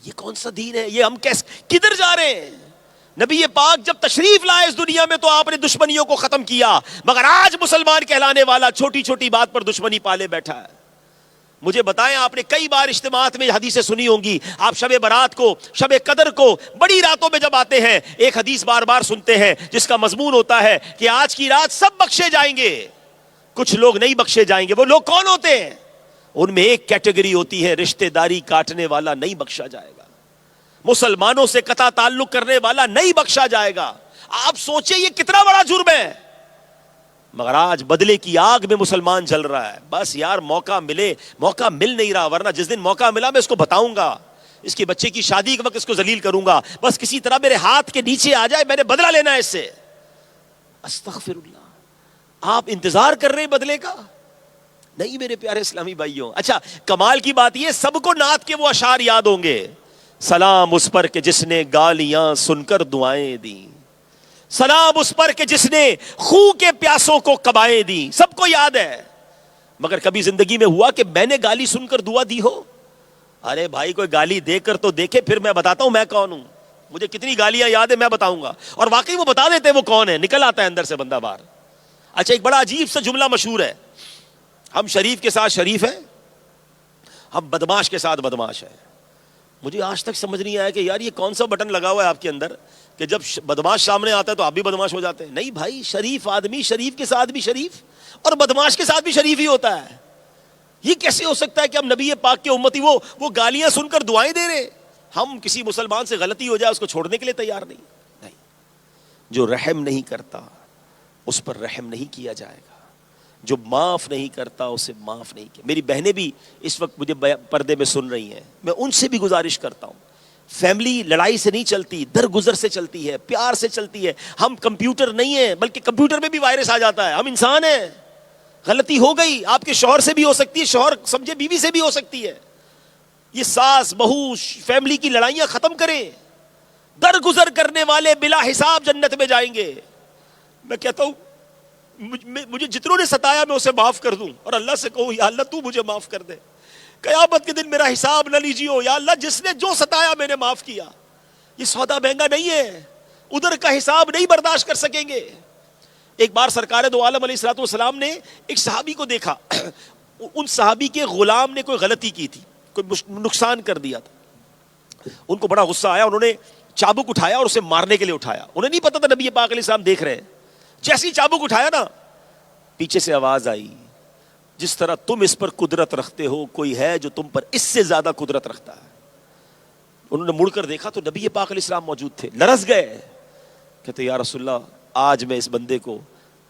یہ کون سا دین ہے؟ یہ ہم کدھر جا رہے ہیں؟ نبی پاک جب تشریف لائے اس دنیا میں تو آپ نے دشمنیوں کو ختم کیا، مگر آج مسلمان کہلانے والا چھوٹی چھوٹی بات پر دشمنی پالے بیٹھا ہے۔ مجھے بتائیں، آپ نے کئی بار اجتماعات میں حدیثیں سنی ہوں گی، آپ شب برات کو، شب قدر کو، بڑی راتوں میں جب آتے ہیں ایک حدیث بار بار سنتے ہیں جس کا مضمون ہوتا ہے کہ آج کی رات سب بخشے جائیں گے، کچھ لوگ نہیں بخشے جائیں گے۔ وہ لوگ کون ہوتے ہیں؟ ان میں ایک کیٹیگری ہوتی ہے رشتہ داری کاٹنے والا نہیں بخشا جائے گا، مسلمانوں سے قطع تعلق کرنے والا نہیں بخشا جائے گا۔ آپ سوچیں یہ کتنا بڑا جرم ہے، مگر آج بدلے کی آگ میں مسلمان جل رہا ہے۔ بس یار موقع ملے، موقع مل نہیں رہا، ورنہ جس دن موقع ملا میں اس کو بتاؤں گا، اس کے بچے کی شادی کے وقت اس کو ذلیل کروں گا، بس کسی طرح میرے ہاتھ کے نیچے آ جائے، میں نے بدلہ لینا ہے اس سے۔ استغفر اللہ، آپ انتظار کر رہے ہیں بدلے کا؟ نہیں میرے پیارے اسلامی بھائیوں۔ اچھا، کمال کی بات یہ، سب کو نعت کے وہ اشعار یاد ہوں گے، سلام اس پر کہ جس نے گالیاں سن کر دعائیں دیں، سلام اس پر کہ جس نے خون کے پیاسوں کو قبائیں دیں، سب کو یاد ہے، مگر کبھی زندگی میں ہوا کہ میں نے گالی سن کر دعا دی ہو؟ ارے بھائی کوئی گالی دے کر تو دیکھے، پھر میں بتاتا ہوں میں کون ہوں، مجھے کتنی گالیاں یاد ہے میں بتاؤں گا، اور واقعی وہ بتا دیتے ہیں وہ کون ہے، نکل آتا ہے اندر سے بندہ باہر۔ اچھا، ایک بڑا عجیب سا جملہ مشہور ہے، ہم شریف کے ساتھ شریف ہیں، ہم بدماش کے ساتھ بدماش ہیں۔ مجھے آج تک سمجھ نہیں آیا کہ یار یہ کون سا بٹن لگا ہوا ہے آپ کے اندر کہ جب بدماش سامنے آتا ہے تو آپ بھی بدماش ہو جاتے ہیں؟ نہیں بھائی، شریف آدمی شریف کے ساتھ بھی شریف اور بدماش کے ساتھ بھی شریف ہی ہوتا ہے۔ یہ کیسے ہو سکتا ہے کہ ہم نبی پاک کے امتی وہ گالیاں سن کر دعائیں دے رہے، ہم کسی مسلمان سے غلطی ہو جائے اس کو چھوڑنے کے لیے تیار نہیں۔ نہیں، جو رحم نہیں کرتا اس پر رحم نہیں کیا جائے گا، جو معاف نہیں کرتا اسے معاف نہیں کیا۔ میری بہنیں بھی اس وقت مجھے پردے میں سن رہی ہیں، میں ان سے بھی گزارش کرتا ہوں، فیملی لڑائی سے نہیں چلتی، درگزر سے چلتی ہے، پیار سے چلتی ہے۔ ہم کمپیوٹر نہیں ہیں، بلکہ کمپیوٹر میں بھی وائرس آ جاتا ہے، ہم انسان ہیں، غلطی ہو گئی، آپ کے شوہر سے بھی ہو سکتی ہے، شوہر سمجھے بیوی سے بھی ہو سکتی ہے۔ یہ ساس بہو فیملی کی لڑائیاں ختم کریں، درگزر کرنے والے بلا حساب جنت میں جائیں گے۔ میں کہتا ہوں مجھے جتنوں نے ستایا میں اسے معاف کر دوں، اور اللہ سے کہوں یا اللہ تو مجھے معاف کر دے، قیامت کے دن میرا حساب نہ لیجیو، یا اللہ جس نے جو ستایا میں نے معاف کیا۔ یہ سودا مہنگا نہیں ہے، ادھر کا حساب نہیں برداشت کر سکیں گے۔ ایک بار سرکار دو عالم علیہ الصلوۃ والسلام نے ایک صحابی کو دیکھا، ان صحابی کے غلام نے کوئی غلطی کی تھی، کوئی نقصان کر دیا تھا، ان کو بڑا غصہ آیا، انہوں نے چابک اٹھایا اور اسے مارنے کے لیے اٹھایا۔ انہیں نہیں پتا تھا نبی پاک علیہ السلام دیکھ رہے ہیں، جیسی چابک اٹھایا نا، پیچھے سے آواز آئی، جس طرح تم اس پر قدرت رکھتے ہو کوئی ہے جو تم پر اس سے زیادہ قدرت رکھتا ہے۔ انہوں نے مڑ کر دیکھا تو نبی پاک علیہ السلام موجود تھے، لرز گئے، کہتے یا رسول اللہ آج میں اس بندے کو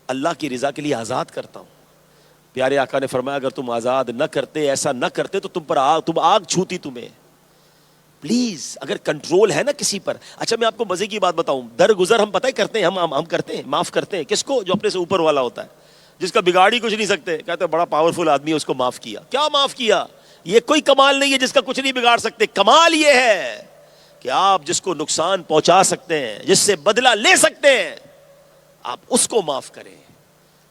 اللہ کی رضا کے لیے آزاد کرتا ہوں۔ پیارے آقا نے فرمایا اگر تم آزاد نہ کرتے، ایسا نہ کرتے تو تم آگ چھوتی تمہیں۔ پلیز اگر کنٹرول ہے نا کسی پر۔ اچھا میں آپ کو مزے کی بات بتاؤں، درگزر ہم پتہ ہی کرتے ہیں، ہم کرتے ہیں، معاف کرتے ہیں کس کو؟ جو اپنے سے اوپر والا ہوتا ہے۔ جس کا بگاڑ ہی کچھ نہیں سکتے. کہتے بڑا پاورفل آدمی ہے, اس کو معاف کیا. کیا معاف کیا؟ یہ کوئی کمال نہیں ہے جس کا کچھ نہیں بگاڑ سکتے. کمال یہ ہے کہ آپ جس کو نقصان پہنچا سکتے ہیں, جس سے بدلہ لے سکتے ہیں, آپ اس کو معاف کریں.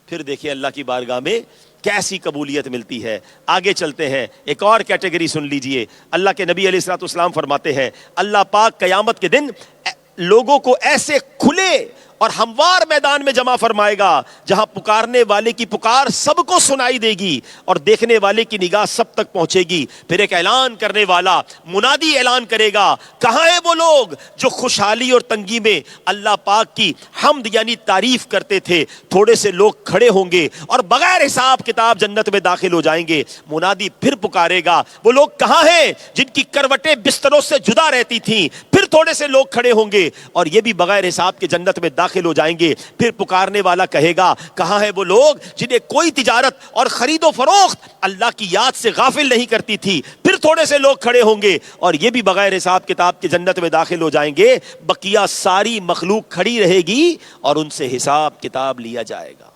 پھر دیکھیں اللہ کی بارگاہ میں کیسی قبولیت ملتی ہے. آگے چلتے ہیں, ایک اور کیٹیگری سن لیجئے. اللہ کے نبی علیہ الصلوۃ والسلام فرماتے ہیں اللہ پاک قیامت کے دن لوگوں کو ایسے کھلے اور ہموار میدان میں جمع فرمائے گا جہاں پکارنے والے کی پکار سب کو سنائی دے گی اور دیکھنے والے کی نگاہ سب تک پہنچے گی. پھر ایک اعلان کرنے والا منادی اعلان کرے گا, کہاں ہیں وہ لوگ جو خوشحالی اور تنگی میں اللہ پاک کی حمد یعنی تعریف کرتے تھے. تھوڑے سے لوگ کھڑے ہوں گے اور بغیر حساب کتاب جنت میں داخل ہو جائیں گے. منادی پھر پکارے گا, وہ لوگ کہاں ہیں جن کی کروٹیں بستروں سے جدا رہتی تھیں. پھر تھوڑے سے لوگ کھڑے ہوں گے اور یہ بھی بغیر حساب کے جنت میں داخل ہو جائیں گے. پھر پکارنے والا کہے گا کہاں ہے وہ لوگ جنہیں کوئی تجارت اور خرید و فروخت اللہ کی یاد سے غافل نہیں کرتی تھی. پھر تھوڑے سے لوگ کھڑے ہوں گے اور یہ بھی بغیر حساب کتاب کے جنت میں داخل ہو جائیں گے. بقیہ ساری مخلوق کھڑی رہے گی اور ان سے حساب کتاب لیا جائے گا.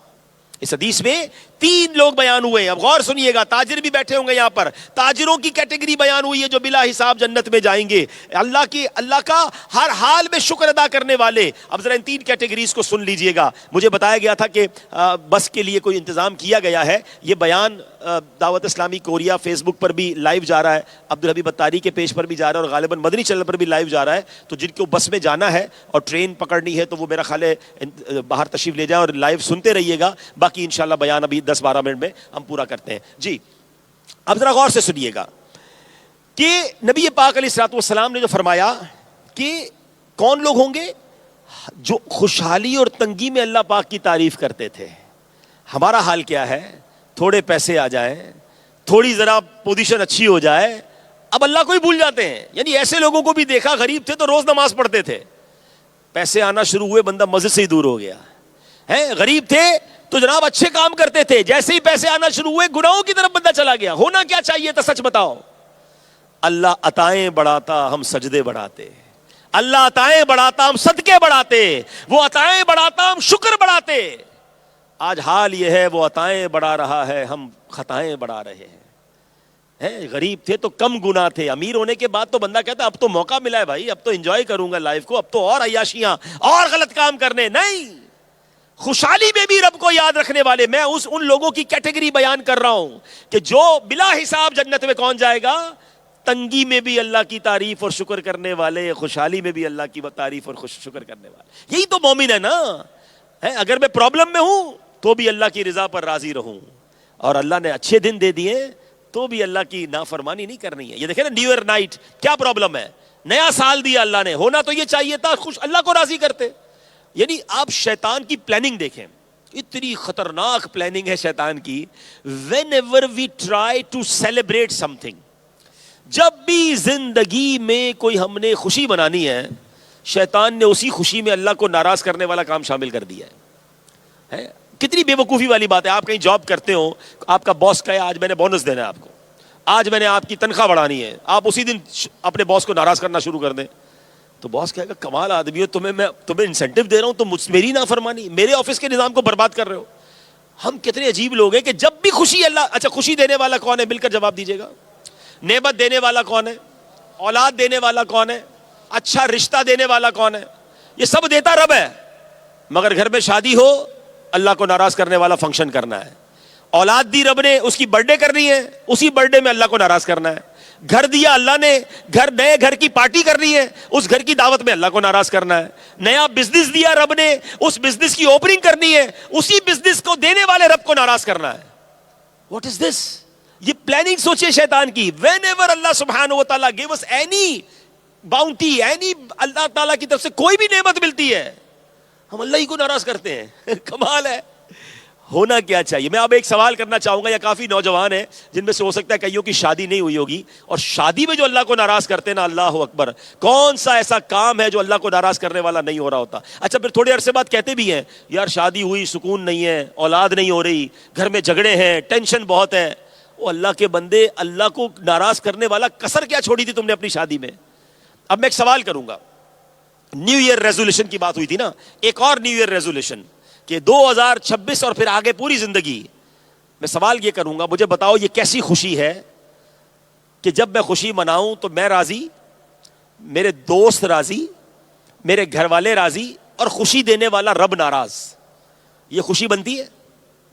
اس حدیث میں 3 لوگ بیان ہوئے ہیں. اب غور سنیے گا, تاجر بھی بیٹھے ہوں گے یہاں پر. تاجروں کی کیٹیگری بیان ہوئی ہے جو بلا حساب جنت میں جائیں گے. اللہ کا ہر حال میں شکر ادا کرنے والے. اب ذرا ان 3 کیٹیگریز کو سن لیجئے گا. مجھے بتایا گیا تھا کہ بس کے لیے کوئی انتظام کیا گیا ہے. یہ بیان دعوت اسلامی کوریا فیس بک پر بھی لائیو جا رہا ہے, عبدالحبیب اتاری کے پیج پر بھی جا رہا ہے اور غالباً مدنی چینل پر بھی لائیو جا رہا ہے. تو جن کو بس میں جانا ہے اور ٹرین پکڑنی ہے تو وہ میرا خیال ہے باہر تشریف لے جائیں اور لائیو سنتے رہیے گا. باقی انشاءاللہ بیان ابھی 10-12 منٹ میں ہم پورا کرتے ہیں. جی اب ذرا غور سے سنیے گا کہ نبی پاک علیہ الصلوۃ والسلام نے جو فرمایا کہ کون لوگ ہوں گے جو خوشحالی اور تنگی میں اللہ پاک کی تعریف کرتے تھے. ہمارا حال کیا ہے؟ تھوڑے پیسے آ جائیں, تھوڑی ذرا پوزیشن اچھی ہو جائے, اب اللہ کو ہی بھول جاتے ہیں. یعنی ایسے لوگوں کو بھی دیکھا, غریب تھے تو روز نماز پڑھتے تھے, پیسے آنا شروع ہوئے بندہ مسجد سے ہی دور ہو گیا ہے. غریب تھے تو جناب اچھے کام کرتے تھے, جیسے ہی پیسے آنا شروع ہوئے گناہوں کی طرف بندہ چلا گیا. ہونا کیا چاہیے تھا سچ بتاؤ؟ اللہ عطائیں بڑھاتا ہم سجدے بڑھاتے, اللہ عطائیں بڑھاتا ہم صدقے بڑھاتے, وہ عطائیں بڑھاتا ہم شکر بڑھاتے. آج حال یہ ہے وہ عطائیں بڑھا رہا ہے, ہم خطائیں بڑھا رہے ہیں. غریب تھے تو کم گناہ تھے, امیر ہونے کے بعد تو بندہ کہتا اب تو موقع ملا ہے بھائی, اب تو انجوائے کروں گا لائف کو, اب تو اور عیاشیاں اور غلط کام کرنے. نہیں, خوشحالی میں بھی رب کو یاد رکھنے والے. میں ان لوگوں کی کیٹیگری بیان کر رہا ہوں کہ جو بلا حساب جنت میں کون جائے گا؟ تنگی میں بھی اللہ کی تعریف اور شکر کرنے والے, خوشحالی میں بھی اللہ کی تعریف اور شکر کرنے والے. یہی تو مومن ہے نا. اگر میں پرابلم میں ہوں تو بھی اللہ کی رضا پر راضی رہوں, اور اللہ نے اچھے دن دے دیے تو بھی اللہ کی نافرمانی نہیں کرنی ہے. یہ دیکھیں نا, نیو ایئر نائٹ, کیا پرابلم ہے؟ نیا سال دیا اللہ نے, ہونا تو یہ چاہیے تھا خوش اللہ کو راضی کرتے. یعنی آپ شیطان کی پلاننگ دیکھیں, اتنی خطرناک پلاننگ ہے شیطان کی. whenever we try to celebrate something, جب بھی زندگی میں کوئی ہم نے خوشی منانی ہے, شیطان نے اسی خوشی میں اللہ کو ناراض کرنے والا کام شامل کر دیا ہے. کتنی بے وقوفی والی بات ہے. آپ کہیں جاب کرتے ہو, آپ کا باس کہے آج میں نے بونس دینا ہے آپ کو, آج میں نے آپ کی تنخواہ بڑھانی ہے, آپ اسی دن اپنے باس کو ناراض کرنا شروع کر دیں تو باس کہے گا کمال آدمی ہو, میں تمہیں انسینٹو دے رہا ہوں, تم میری نافرمانی, میرے آفس کے نظام کو برباد کر رہے ہو. ہم کتنے عجیب لوگ ہیں کہ جب بھی خوشی اللہ, اچھا خوشی دینے والا کون ہے؟ مل کر جواب دیجیے گا. نعمت دینے والا کون ہے؟ اولاد دینے والا کون ہے؟ اچھا رشتہ دینے والا کون ہے؟ یہ سب دیتا رب ہے. مگر گھر میں شادی ہو, اللہ کو ناراض کرنے والا فنکشن کرنا ہے. اولاد دی رب نے, اس کی برتھ ڈے کرنی ہے, اسی برتھ ڈے میں اللہ کو ناراض کرنا ہے. گھر دیا اللہ نے, نئے گھر کی پارٹی کرنی ہے, اس گھر کی دعوت میں اللہ کو ناراض کرنا ہے. نیا بزنس دیا رب نے, اس بزنس کی اوپننگ کرنی ہے, اسی بزنس کو دینے والے رب کو ناراض کرنا ہے. واٹ از دس؟ یہ پلاننگ سوچے شیطان کی. whenever اللہ سبحانہ و تعالیٰ give us any bounty, any اللہ تعالیٰ کی طرف سے کوئی بھی نعمت ملتی ہے, ہم اللہ ہی کو ناراض کرتے ہیں. کمال ہے. ہونا کیا چاہیے؟ میں اب ایک سوال کرنا چاہوں گا, یا کافی نوجوان ہیں جن میں سے ہو سکتا ہے کئیوں کی شادی نہیں ہوئی ہوگی, اور شادی میں جو اللہ کو ناراض کرتے ہیں نا, اللہ اکبر, کون سا ایسا کام ہے جو اللہ کو ناراض کرنے والا نہیں ہو رہا ہوتا؟ اچھا پھر تھوڑے عرصے بعد کہتے بھی ہیں یار شادی ہوئی, سکون نہیں ہے, اولاد نہیں ہو رہی, گھر میں جھگڑے ہیں, ٹینشن بہت ہے. وہ اللہ کے بندے, اللہ کو ناراض کرنے والا کسر کیا چھوڑی تھی تم نے اپنی شادی میں؟ اب میں ایک سوال کروں گا. نیو ایئر ریزولوشن کی بات ہوئی تھی نا, ایک اور نیو ایئر ریزولوشن کہ 2026 اور پھر آگے پوری زندگی میں سوال یہ کروں گا, مجھے بتاؤ یہ کیسی خوشی ہے کہ جب میں خوشی مناؤں تو میں راضی, میرے دوست راضی, میرے گھر والے راضی, اور خوشی دینے والا رب ناراض. یہ خوشی بنتی ہے؟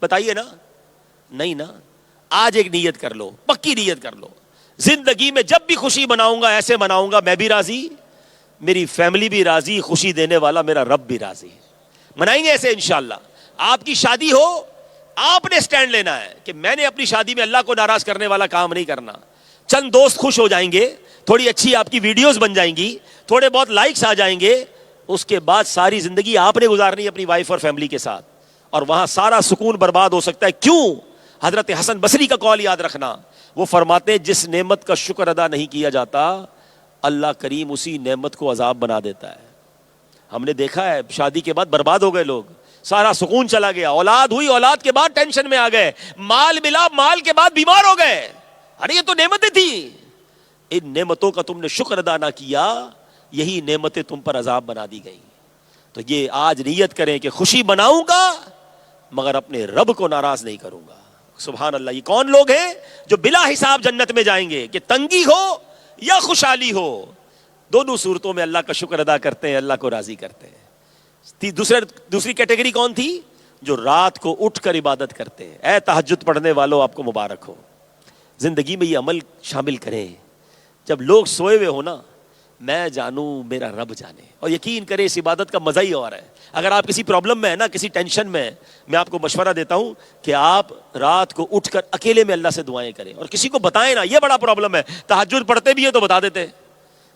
بتائیے نا. نہیں نا. آج ایک نیت کر لو, پکی نیت کر لو, زندگی میں جب بھی خوشی مناؤں گا ایسے مناؤں گا میں بھی راضی, میری فیملی بھی راضی, خوشی دینے والا میرا رب بھی راضی. منائیں گے ایسے انشاءاللہ. آپ کی شادی ہو, آپ نے سٹینڈ لینا ہے کہ میں نے اپنی شادی میں اللہ کو ناراض کرنے والا کام نہیں کرنا. چند دوست خوش ہو جائیں گے, تھوڑی اچھی آپ کی ویڈیوز بن جائیں گی, تھوڑے بہت لائکس آ جائیں گے, اس کے بعد ساری زندگی آپ نے گزارنی اپنی وائف اور فیملی کے ساتھ, اور وہاں سارا سکون برباد ہو سکتا ہے. کیوں؟ حضرت حسن بصری کا قول یاد رکھنا, وہ فرماتے ہیں جس نعمت کا شکر ادا نہیں کیا جاتا اللہ کریم اسی نعمت کو عذاب بنا دیتا ہے. ہم نے دیکھا ہے شادی کے بعد برباد ہو گئے لوگ, سارا سکون چلا گیا, اولاد ہوئی, اولاد کے بعد ٹینشن میں آ گئے, مال ملا, مال کے بعد بیمار ہو گئے. ارے یہ تو نعمتیں تھیں, ان نعمتوں کا تم نے شکر ادا نہ کیا, یہی نعمتیں تم پر عذاب بنا دی گئی. تو یہ آج نیت کریں کہ خوشی مناؤں گا مگر اپنے رب کو ناراض نہیں کروں گا. سبحان اللہ. یہ کون لوگ ہیں جو بلا حساب جنت میں جائیں گے؟ کہ تنگی ہو یا خوشحالی ہو, دونوں صورتوں میں اللہ کا شکر ادا کرتے ہیں, اللہ کو راضی کرتے ہیں. دوسری کیٹیگری کون تھی؟ جو رات کو اٹھ کر عبادت کرتے ہیں. اے تہجد پڑھنے والوں آپ کو مبارک ہو. زندگی میں یہ عمل شامل کریں. جب لوگ سوئے ہوئے ہو نا, میں جانوں میرا رب جانے, اور یقین کریں اس عبادت کا مزہ ہی اور ہے. اگر آپ کسی پرابلم میں ہے نا, کسی ٹینشن میں, میں آپ کو مشورہ دیتا ہوں کہ آپ رات کو اٹھ کر اکیلے میں اللہ سے دعائیں کریں, اور کسی کو بتائیں نا یہ بڑا پرابلم ہے, تہجد پڑھتے بھی ہیں تو بتا دیتے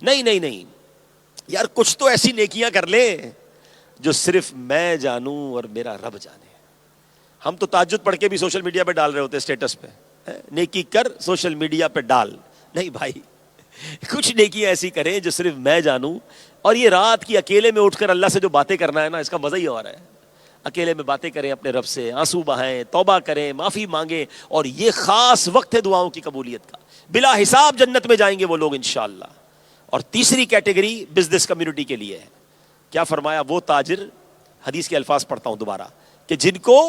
نہیں نہیں نہیں یار, کچھ تو ایسی نیکیاں کر لیں جو صرف میں جانوں اور میرا رب جانے. ہم تو تہجد پڑھ کے بھی سوشل میڈیا پہ ڈال رہے ہوتے, اسٹیٹس پہ نیکی کر سوشل میڈیا پہ ڈال. نہیں بھائی, کچھ نیکیاں ایسی کریں جو صرف میں جانوں, اور یہ رات کی اکیلے میں اٹھ کر اللہ سے جو باتیں کرنا ہے نا, اس کا مزہ ہی اور ہے. اکیلے میں باتیں کریں اپنے رب سے, آنسو بہائیں, توبہ کریں, معافی مانگیں, اور یہ خاص وقت ہے دعاؤں کی قبولیت کا. بلا حساب جنت میں جائیں گے وہ لوگ انشاءاللہ. اور تیسری کیٹیگری بزنس کمیونٹی کے لیے ہے. کیا فرمایا؟ وہ تاجر, حدیث کے الفاظ پڑھتا ہوں دوبارہ, کہ جن کو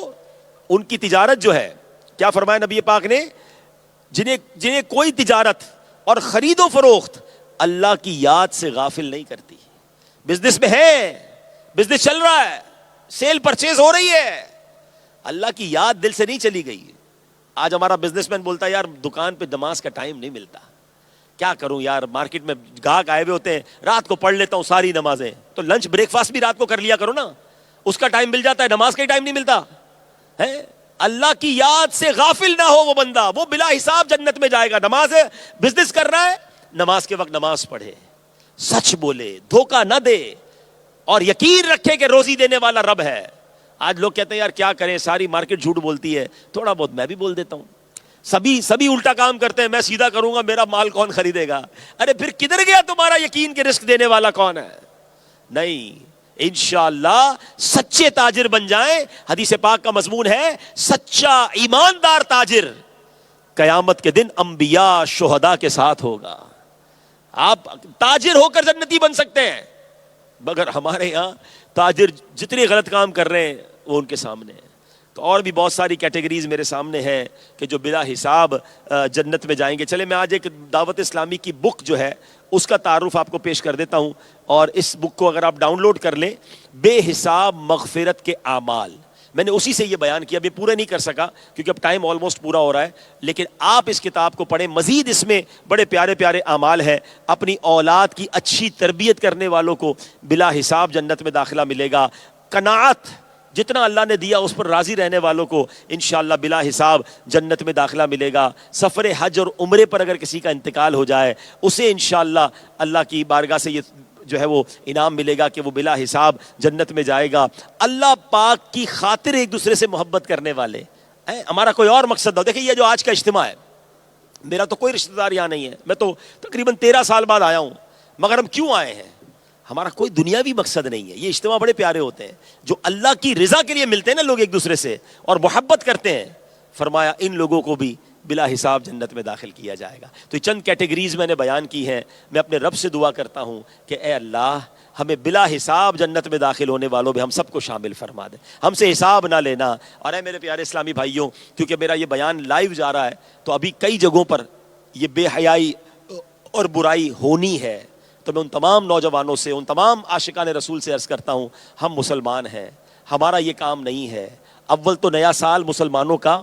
ان کی تجارت جو ہے, کیا فرمایا نبی پاک نے, جنہیں کوئی تجارت اور خرید و فروخت اللہ کی یاد سے غافل نہیں کرتی. بزنس میں ہے, بزنس چل رہا ہے, سیل پرچیز ہو رہی ہے, اللہ کی یاد دل سے نہیں چلی گئی. آج ہمارا بزنس مین بولتا ہے یار دکان پہ نماز کا ٹائم نہیں ملتا, کیا کروں یار, مارکیٹ میں گاہک آئے ہوئے ہوتے ہیں, رات کو پڑھ لیتا ہوں ساری نمازیں. تو لنچ بریک فاسٹ بھی رات کو کر لیا کرو نا, اس کا ٹائم مل جاتا ہے, نماز کا ہی ٹائم نہیں ملتا ہے. اللہ کی یاد سے غافل نہ ہو وہ بندہ, وہ بلا حساب جنت میں جائے گا. نماز ہے, بزنس کر رہا ہے, نماز کے وقت نماز پڑھے, سچ بولے, دھوکہ نہ دے, اور یقین رکھے کہ روزی دینے والا رب ہے. آج لوگ کہتے ہیں یار کیا کریں, ساری مارکیٹ جھوٹ بولتی ہے, تھوڑا بہت میں بھی بول دیتا ہوں. سبھی الٹا کام کرتے ہیں, میں سیدھا کروں گا میرا مال کون خریدے گا. ارے پھر کدھر گیا تمہارا یقین کہ رزق دینے والا کون ہے؟ نہیں, انشاءاللہ سچے تاجر بن جائیں. حدیث پاک کا مضمون ہے سچا ایماندار تاجر قیامت کے دن انبیاء شہداء کے ساتھ ہوگا. آپ تاجر ہو کر جنتی بن سکتے ہیں, مگر ہمارے یہاں تاجر جتنے غلط کام کر رہے ہیں وہ ان کے سامنے ہیں. تو اور بھی بہت ساری کیٹیگریز میرے سامنے ہیں کہ جو بلا حساب جنت میں جائیں گے. چلے میں آج ایک دعوت اسلامی کی بک جو ہے اس کا تعارف آپ کو پیش کر دیتا ہوں, اور اس بک کو اگر آپ ڈاؤن لوڈ کر لیں, بے حساب مغفرت کے اعمال. میں نے اسی سے یہ بیان کیا, ابھی پورا نہیں کر سکا کیونکہ اب ٹائم آلموسٹ پورا ہو رہا ہے, لیکن آپ اس کتاب کو پڑھیں. مزید اس میں بڑے پیارے پیارے اعمال ہیں. اپنی اولاد کی اچھی تربیت کرنے والوں کو بلا حساب جنت میں داخلہ ملے گا. قناعت, جتنا اللہ نے دیا اس پر راضی رہنے والوں کو انشاءاللہ بلا حساب جنت میں داخلہ ملے گا. سفر حج اور عمرے پر اگر کسی کا انتقال ہو جائے اسے انشاءاللہ اللہ کی بارگاہ سے یہ جو ہے وہ انعام ملے گا کہ وہ بلا حساب جنت میں جائے گا. اللہ پاک کی خاطر ایک دوسرے سے محبت کرنے والے, ہمارا کوئی اور مقصد نہ ہو. دیکھیں یہ جو آج کا اجتماع ہے, میرا تو کوئی رشتہ دار یہاں نہیں ہے, میں تو تقریباً 13 سال بعد آیا ہوں, مگر ہم کیوں آئے ہیں؟ ہمارا کوئی دنیاوی مقصد نہیں ہے. یہ اجتماع بڑے پیارے ہوتے ہیں, جو اللہ کی رضا کے لیے ملتے ہیں نا لوگ ایک دوسرے سے اور محبت کرتے ہیں. فرمایا ان لوگوں کو بھی بلا حساب جنت میں داخل کیا جائے گا. تو یہ چند کیٹیگریز میں نے بیان کی ہیں. میں اپنے رب سے دعا کرتا ہوں کہ اے اللہ ہمیں بلا حساب جنت میں داخل ہونے والوں میں ہم سب کو شامل فرما دے، ہم سے حساب نہ لینا۔ اور اے میرے پیارے اسلامی بھائیوں، کیونکہ میرا یہ بیان لائیو جا رہا ہے تو ابھی کئی جگہوں پر یہ بے حیائی اور برائی ہونی ہے، تو میں ان تمام نوجوانوں سے، ان تمام عاشقان رسول سے عرض کرتا ہوں، ہم مسلمان ہیں، ہمارا یہ کام نہیں ہے۔ اول تو نیا سال مسلمانوں کا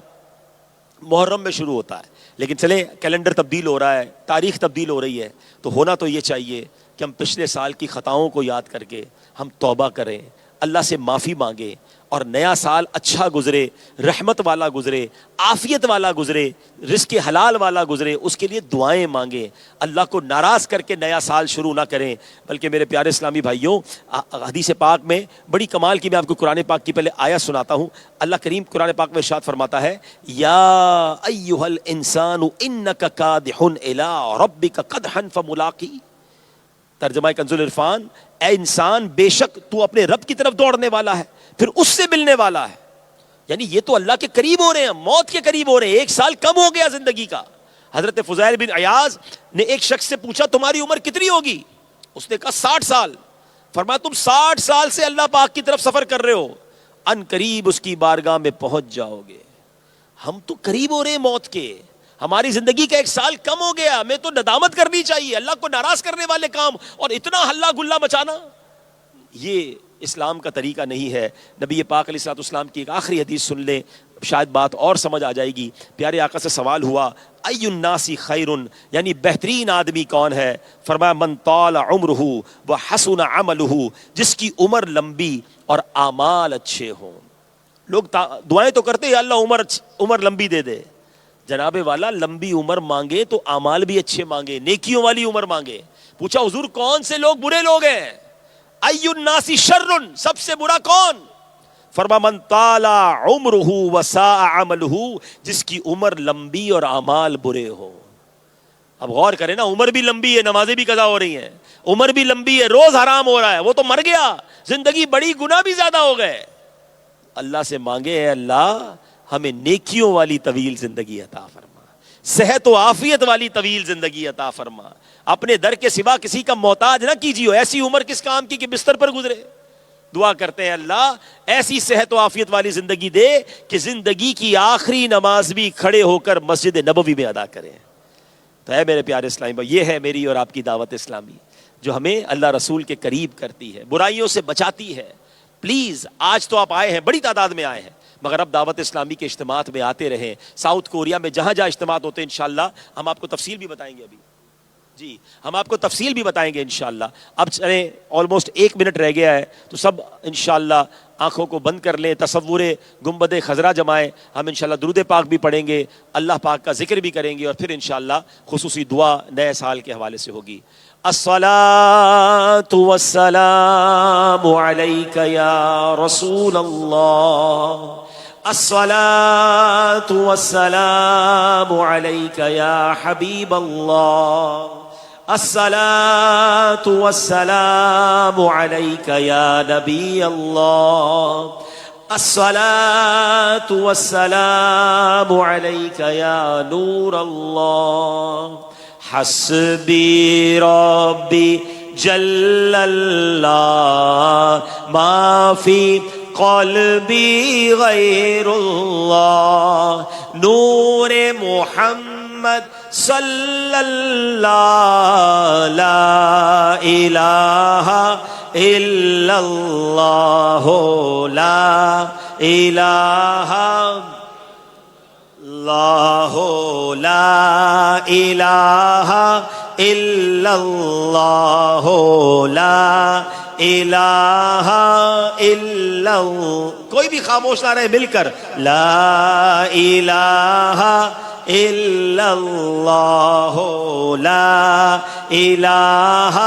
محرم میں شروع ہوتا ہے، لیکن چلے کیلنڈر تبدیل ہو رہا ہے، تاریخ تبدیل ہو رہی ہے، تو ہونا تو یہ چاہیے کہ ہم پچھلے سال کی خطاؤں کو یاد کر کے ہم توبہ کریں، اللہ سے معافی مانگیں، اور نیا سال اچھا گزرے، رحمت والا گزرے، عافیت والا گزرے، رزق حلال والا گزرے، اس کے لیے دعائیں مانگیں۔ اللہ کو ناراض کر کے نیا سال شروع نہ کریں۔ بلکہ میرے پیارے اسلامی بھائیوں، حدیث پاک میں بڑی کمال کی، میں آپ کو قرآن پاک کی پہلے آیت سناتا ہوں۔ اللہ کریم قرآن پاک میں ارشاد فرماتا ہے، یا ایھا الانسان انک کادح الی ربک قدحا فملاقی۔ ترجمہ کنز العرفان، اے انسان بے شک تو اپنے رب کی طرف دوڑنے والا ہے، پھر اس سے ملنے والا ہے۔ یعنی یہ تو اللہ کے قریب ہو رہے ہیں، موت کے قریب ہو رہے ہیں، ایک سال کم ہو گیا زندگی کا۔ حضرت فضیل بن عیاض نے ایک شخص سے پوچھا تمہاری عمر کتنی ہوگی؟ اس نے کہا 60 سال۔ فرمایا تم 60 سال سے اللہ پاک کی طرف سفر کر رہے ہو، ان قریب اس کی بارگاہ میں پہنچ جاؤ گے۔ ہم تو قریب ہو رہے ہیں موت کے، ہماری زندگی کا ایک سال کم ہو گیا، ہمیں تو ندامت کرنی چاہیے۔ اللہ کو ناراض کرنے والے کام اور اتنا ہلا گلا مچانا، یہ اسلام کا طریقہ نہیں ہے۔ نبی پاک علیہ الصلوۃ والسلام کی ایک آخری حدیث سن لیں، شاید بات اور سمجھ آ جائے گی۔ پیارے آقا سے سوال ہوا، ای الناس خیر، یعنی بہترین آدمی کون ہے؟ فرمایا من طال عمرہ وحسن عملہ، جس کی عمر لمبی اور اعمال اچھے ہوں۔ لوگ دعائیں تو کرتے ہیں اللہ عمر لمبی دے دے، جناب والا لمبی عمر مانگے تو اعمال بھی اچھے مانگے، نیکیوں والی عمر مانگے۔ پوچھا حضور کون سے لوگ برے لوگ ہیں؟ ای الناس شر، سب سے برا کون؟ فرما من طال عمرہ وساء عملہ، جس کی عمر لمبی اور اعمال برے ہو۔ اب غور کریں نا، عمر بھی لمبی ہے، نمازیں بھی قضا ہو رہی ہیں، عمر بھی لمبی ہے، روز حرام ہو رہا ہے، وہ تو مر گیا، زندگی بڑی، گناہ بھی زیادہ ہو گئے۔ اللہ سے مانگے، اے اللہ ہمیں نیکیوں والی طویل زندگی عطا فرما، صحت و عافیت والی طویل زندگی عطا فرما، اپنے در کے سوا کسی کا محتاج نہ کیجیے، ایسی عمر کس کام کی کہ بستر پر گزرے۔ دعا کرتے ہیں اللہ ایسی صحت و عافیت والی زندگی دے کہ زندگی کی آخری نماز بھی کھڑے ہو کر مسجد نبوی میں ادا کریں۔ تو اے میرے پیارے اسلامی بھائی، یہ ہے میری اور آپ کی دعوت اسلامی، جو ہمیں اللہ رسول کے قریب کرتی ہے، برائیوں سے بچاتی ہے۔ پلیز، آج تو آپ آئے ہیں، بڑی تعداد میں آئے ہیں، مگر اب دعوت اسلامی کے اجتماعات میں آتے رہیں۔ ساؤتھ کوریا میں جہاں جہاں اجتماعات ہوتے ہیں انشاءاللہ ہم آپ کو تفصیل بھی بتائیں گے، ابھی جی ہم آپ کو تفصیل بھی بتائیں گے انشاءاللہ۔ اب چلیں آلموسٹ 1 منٹ رہ گیا ہے، تو سب انشاءاللہ آنکھوں کو بند کر لیں، تصور گنبد خضرا جمائیں، ہم انشاءاللہ درود پاک بھی پڑھیں گے، اللہ پاک کا ذکر بھی کریں گے، اور پھر انشاءاللہ خصوصی دعا نئے سال کے حوالے سے ہوگی۔ الصلاۃ والسلام علیک یا رسول اللہ، الصلاۃ والسلام علیک یا حبیب اللہ، الصلاۃ والسلام علیک یا نبی اللہ، الصلاۃ والسلام علیک یا نور اللہ، حسبی ربی جل اللہ ما فی قلبی غیر اللہ، نور محمد صلی اللہ، لا الہ الا اللہ، لا الہ اللہ، لا الہ الا اللہ، لا الہ الا اللہ۔ کوئی بھی خاموش نہ رہے، مل کر لا الہ الا اللہ، لا الہ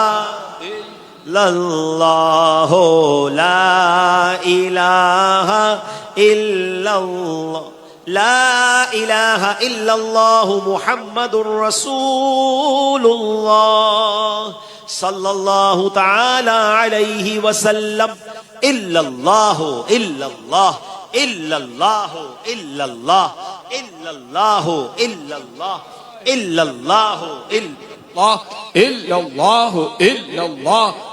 الا اللہ، لا الہ الا اللہ، لا الہ الا اللہ محمد رسول اللہ صلی اللہ تعالی علیہ وسلم۔ الا اللہ الا اللہ الا اللہ الا اللہ الا اللہ الا اللہ الا اللہ الا اللہ الا اللہ الا اللہ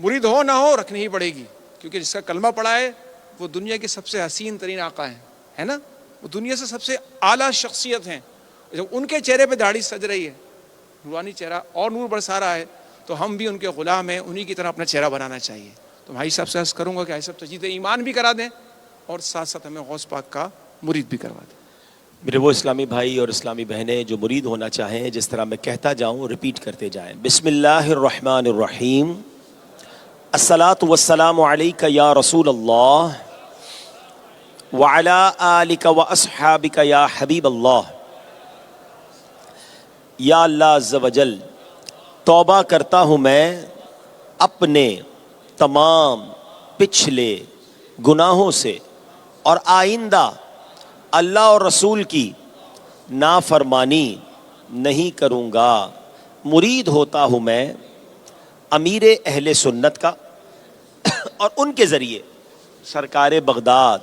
مرید ہو نہ ہو رکھنی ہی پڑے گی، کیونکہ جس کا کلمہ پڑا ہے وہ دنیا کے سب سے حسین ترین آقا ہیں، ہے نا، وہ دنیا سے سب سے اعلیٰ شخصیت ہیں. جب ان کے چہرے پہ داڑھی سج رہی ہے، نورانی چہرہ اور نور برسا رہا ہے، تو ہم بھی ان کے غلام ہیں، انہی کی طرح اپنا چہرہ بنانا چاہیے. تو بھائی صاحب سے عرض کروں گا کہ بھائی صاحب تجدید ایمان بھی کرا دیں اور ساتھ ساتھ ہمیں غوث پاک کا مرید بھی کروا دیں. میرے وہ اسلامی بھائی اور اسلامی بہنیں جو مرید ہونا چاہیں، جس طرح میں کہتا جاؤں ریپیٹ کرتے جائیں. بسم اللہ الرحمن الرحیم. الصلاۃ والسلام علیک یا رسول اللہ وعلی آلک واصحابک یا حبیب اللہ. یا اللہ عز و جل، توبہ کرتا ہوں میں اپنے تمام پچھلے گناہوں سے اور آئندہ اللہ اور رسول کی نافرمانی نہیں کروں گا. مرید ہوتا ہوں میں امیر اہل سنت کا اور ان کے ذریعے سرکار بغداد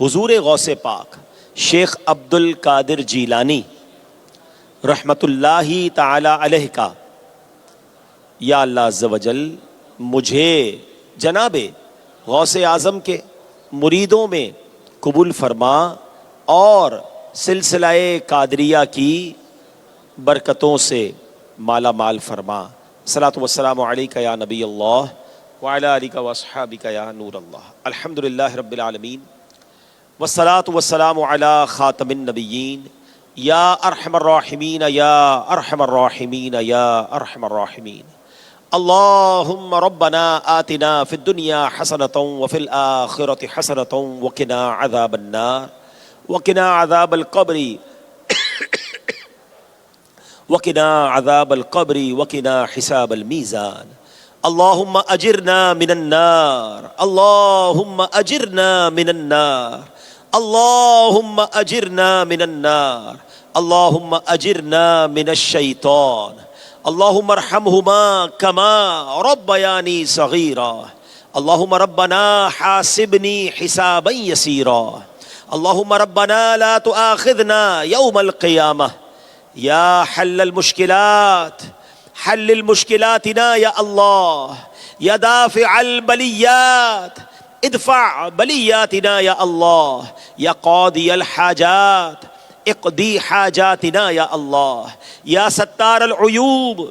حضور غوث پاک شیخ عبد القادر جیلانی رحمت اللہ تعالی علیہ کا. یا اللہ عز و جل مجھے جناب غوث اعظم کے مریدوں میں قبول فرما اور سلسلہ قادریہ کی برکتوں سے مالا مال فرما. صلاۃ والسلام علیک یا نبی اللہ وعلی آلک واصحابک یا نور اللہ. الحمدللہ رب العالمین والصلاۃ والسلام علی خاتم النبیین یا ارحم الراحمین یا ارحم الراحمین یا ارحم الراحمین. اللہم ربنا آتنا فی الدنیا حسنۃ وفی الآخرۃ حسنۃ وقنا عذاب النار وقنا عذاب القبر وقنا عذاب القبر وقنا حساب المیزان. اللہم اجرنا من النار اللہم اجرنا من النار اللہم اجرنا من النار اللہم اجرنا من الشیطان. اللہم ارحمہما کما ربیانی صغیرا. اللہم ربنا حاسبنی حسابا یسیرا. اللہم ربنا لا تؤاخذنا یوم القیامہ. یا حل المشکلات حل المشکلاتنا یا اللہ. یا دافع البلیات ادفع بلیاتنا یا اللہ. یا قاضی الحاجات اقضی حاجاتنا یا اللہ. یا ستار العیوب